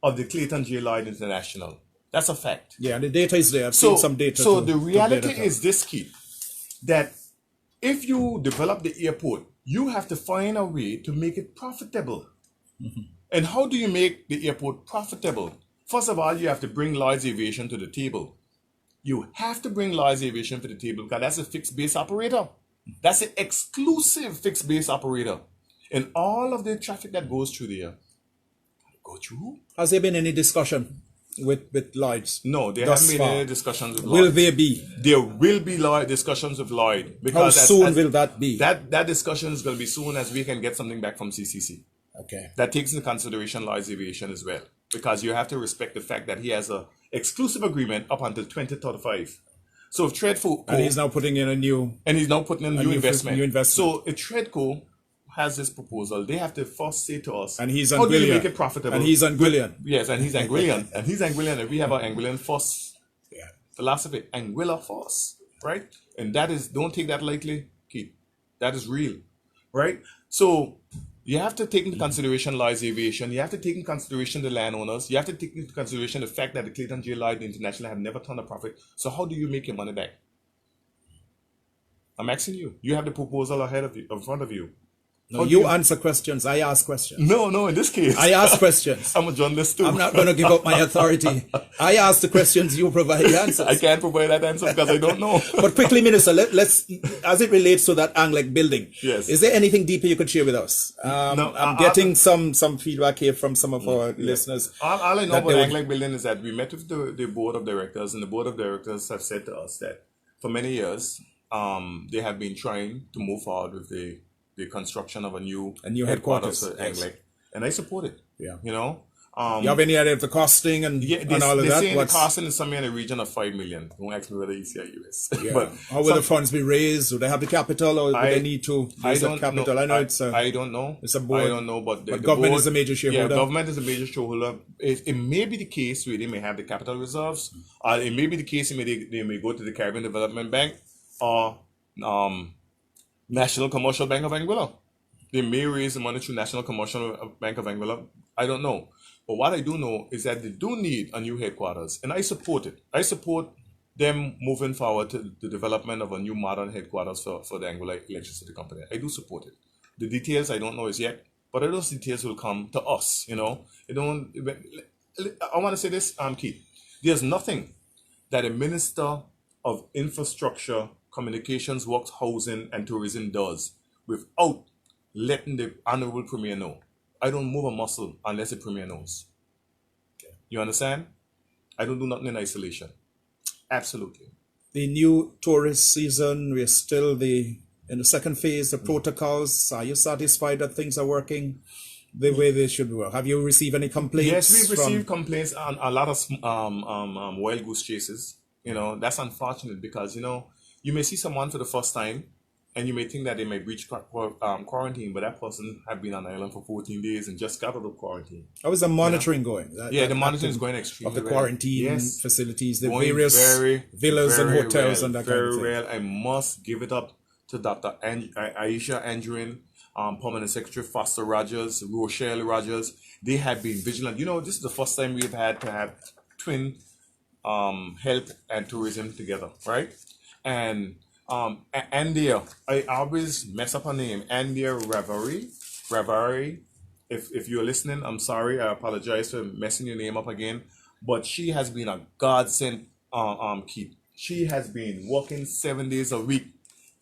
of the Clayton J. Lloyd International. That's a fact. Yeah, and the data is there. I've seen some data. So the reality is this, Keith, that if you develop the airport, you have to find a way to make it profitable. And how do you make the airport profitable? First of all, you have to bring Lloyd's Aviation to the table. You have to bring Lloyd's Aviation to the table because that's a fixed base operator. That's an exclusive fixed base operator. And all of the traffic that goes through there, go through. Has there been any discussion with Lloyd's? No, there haven't been any discussions with Lloyd. Will there be? There will be discussions with Lloyd. Because how soon will that be? That discussion is going to be soon as we can get something back from CCC. Okay. That takes into consideration Lloyd's Aviation as well. Because you have to respect the fact that he has an exclusive agreement up until 2035. So if Treadco... And he's now putting in a new... And he's now putting in a new investment. So if Treadco has this proposal, they have to first say to us, and he's how do you make it profitable? And he's Anguillian. Yes, and he's Anguillian. And he's Anguillian, and we have our Anguillian first philosophy. Anguilla first, right? And that is, don't take that lightly, Keith. That is real, right? So you have to take into consideration Lloyd's Aviation. You have to take into consideration the landowners. You have to take into consideration the fact that the Clayton J. Lloyd International have never turned a profit. So how do you make your money back? I'm asking you. You have the proposal ahead of you, in front of you. No, you answer questions. I ask questions. No, in this case. I ask questions. I'm a journalist too. I'm not going to give up my authority. I ask the questions, you provide the answers. I can't provide that answer because I don't know. But quickly, Minister, let's, as it relates to that Anglic building, yes. Is there anything deeper you could share with us? No, I'm getting some feedback here from some of our listeners. All I know about Anglic building is that we met with the board of directors, and the board of directors have said to us that for many years, they have been trying to move forward with the construction of a new headquarters for Anglic, and I support it. Yeah. You know, you have any idea of the costing and all of they that? Say the costing is somewhere in the region of $5 million. Don't ask me whether ECIU is. Yeah. But how will the funds be raised? Do they have the capital, or do they need to raise the capital? Know. I know it's a. I don't know. It's a board. I don't know, but government board, is a major shareholder. Yeah, government is a major shareholder. It may be the case where they may have the capital reserves. It may be the case where they may go to the Caribbean Development Bank or National Commercial Bank of Anguilla. They may raise the money through National Commercial Bank of Anguilla. I don't know. But what I do know is that they do need a new headquarters, and I support it. I support them moving forward to the development of a new modern headquarters for the Anguilla Electricity Company. I do support it. The details I don't know as yet, but those details will come to us, you know. I want to say this, Keith. There's nothing that a Minister of Infrastructure, Communications, Works, Housing, and Tourism does without letting the Honorable Premier know. I don't move a muscle unless the Premier knows. You understand? I don't do nothing in isolation. Absolutely. The new tourist season, we're still in the second phase, the protocols. Are you satisfied that things are working the way they should work? Have you received any complaints? Yes, we've received complaints on a lot of wild goose chases. You know, that's unfortunate because, you know, you may see someone for the first time and you may think that they may breach quarantine, but that person had been on the island for 14 days and just got out of quarantine. How is the monitoring going? The monitoring is going extremely well. Of the quarantine facilities, the going various villas and hotels and that kind of thing. Very well. I must give it up to Dr. Aisha Andrin, Permanent Secretary Foster Rogers, Rochelle Rogers. They have been vigilant. You know, this is the first time we've had to have twin health and tourism together, right? And Andia, I always mess up her name. Andia Ravari. If you're listening, I'm sorry. I apologize for messing your name up again. But she has been a godsend, Keith. She has been working 7 days a week.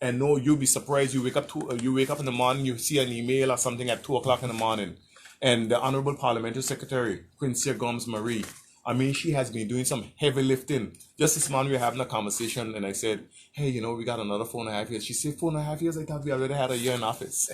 And no, you'll be surprised. You wake up in the morning, you see an email or something at 2:00 in the morning. And the Honorable Parliamentary Secretary, Quincy Gomes Marie, I mean, she has been doing some heavy lifting. Just this morning, we were having a conversation, and I said, hey, you know, we got another 4.5 years. She said, 4.5 years? I thought we already had a year in office.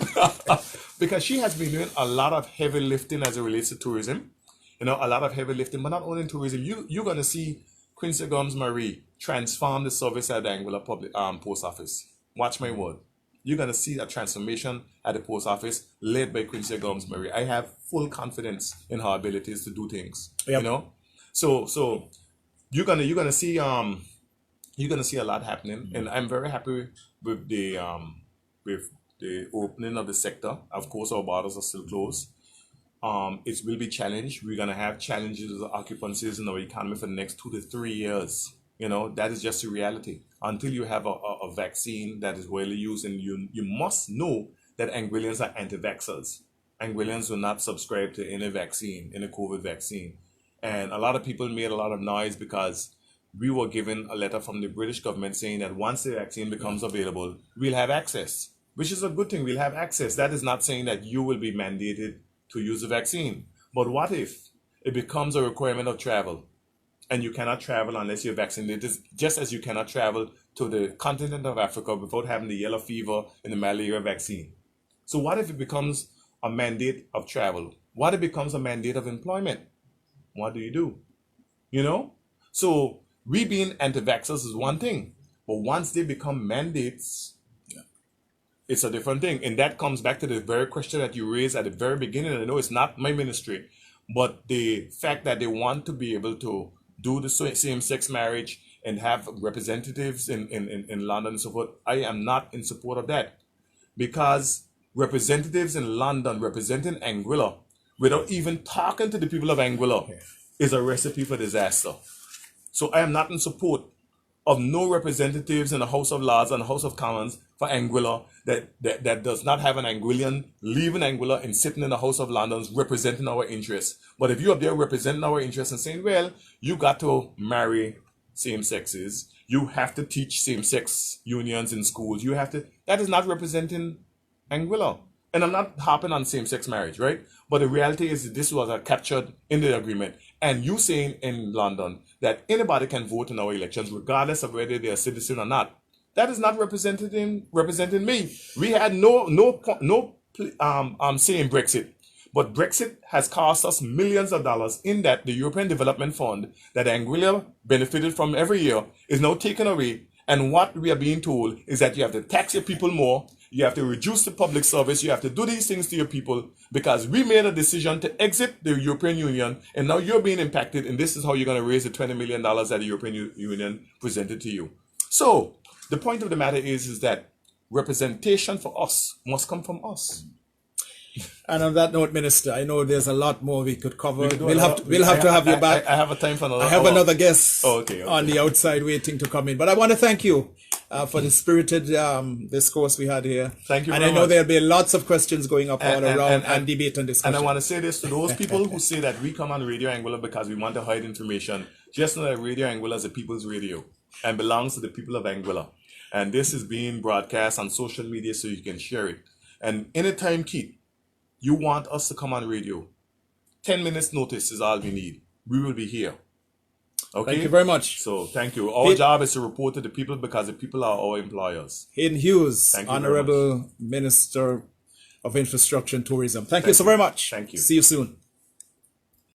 Because she has been doing a lot of heavy lifting as it relates to tourism. You know, a lot of heavy lifting, but not only in tourism. You're going to see Quincy Gomes Marie transform the service at the Anguilla Public Post Office. Watch my word. You're going to see a transformation at the post office led by Quincy Gomes Marie. I have full confidence in her abilities to do things. Yep. You know? So you're gonna see a lot happening, and I'm very happy with the opening of the sector. Of course, our borders are still closed. It will be challenged. We're gonna have challenges with occupancies in our economy for the next 2 to 3 years. You know, that is just the reality. Until you have a vaccine that is widely used, and you must know that Anguillians are anti-vaxxers. Anguillians will not subscribe to any vaccine, any COVID vaccine. And a lot of people made a lot of noise because we were given a letter from the British government saying that once the vaccine becomes available, we'll have access, which is a good thing. We'll have access. That is not saying that you will be mandated to use the vaccine. But what if it becomes a requirement of travel and you cannot travel unless you're vaccinated, just as you cannot travel to the continent of Africa without having the yellow fever and the malaria vaccine? So what if it becomes a mandate of travel? What if it becomes a mandate of employment? What do you do? You know? So we being anti-vaxxers is one thing, but once they become mandates, it's a different thing. And that comes back to the very question that you raised at the very beginning. I know it's not my ministry, but the fact that they want to be able to do the same-sex marriage and have representatives in London and so forth. I am not in support of that, because representatives in London representing Anguilla without even talking to the people of Anguilla is a recipe for disaster. So I am not in support of no representatives in the House of Lords and the House of Commons for Anguilla that does not have an Anguillan leaving Anguilla and sitting in the House of London representing our interests. But if you're up there representing our interests and saying, well, you got to marry same sexes, you have to teach same-sex unions in schools, that is not representing Anguilla. And I'm not harping on same-sex marriage, right? But the reality is that this was captured in the agreement. And you saying in London that anybody can vote in our elections, regardless of whether they're a citizen or not, that is not representing me. We had no say in Brexit. But Brexit has cost us millions of dollars, in that the European Development Fund that Anguilla benefited from every year is now taken away. And what we are being told is that you have to tax your people more, you have to reduce the public service, you have to do these things to your people, because we made a decision to exit the European Union, and now you're being impacted, and this is how you're going to raise the $20 million that the European Union presented to you. So the point of the matter is that representation for us must come from us. And on that note, Minister, I know there's a lot more we could cover. We'll have to have you back. I have a time for another. I have another guest okay. on the outside waiting to come in. But I want to thank you for the spirited discourse we had here. Thank you and very I know much. there'll be lots of questions going up all around and debate and discussion. And I want to say this to those people who say that we come on Radio Anguilla because we want to hide information. Just know that Radio Anguilla is a people's radio and belongs to the people of Anguilla. And this is being broadcast on social media so you can share it. And anytime, Keith, you want us to come on radio, 10 minutes notice is all we need. We will be here. Okay? Thank you very much. So, thank you. Our job is to report to the people because the people are our employers. Haydn Hughes, Thank you Honorable Minister of Infrastructure and Tourism. Thank you so very much. Thank you. See you soon.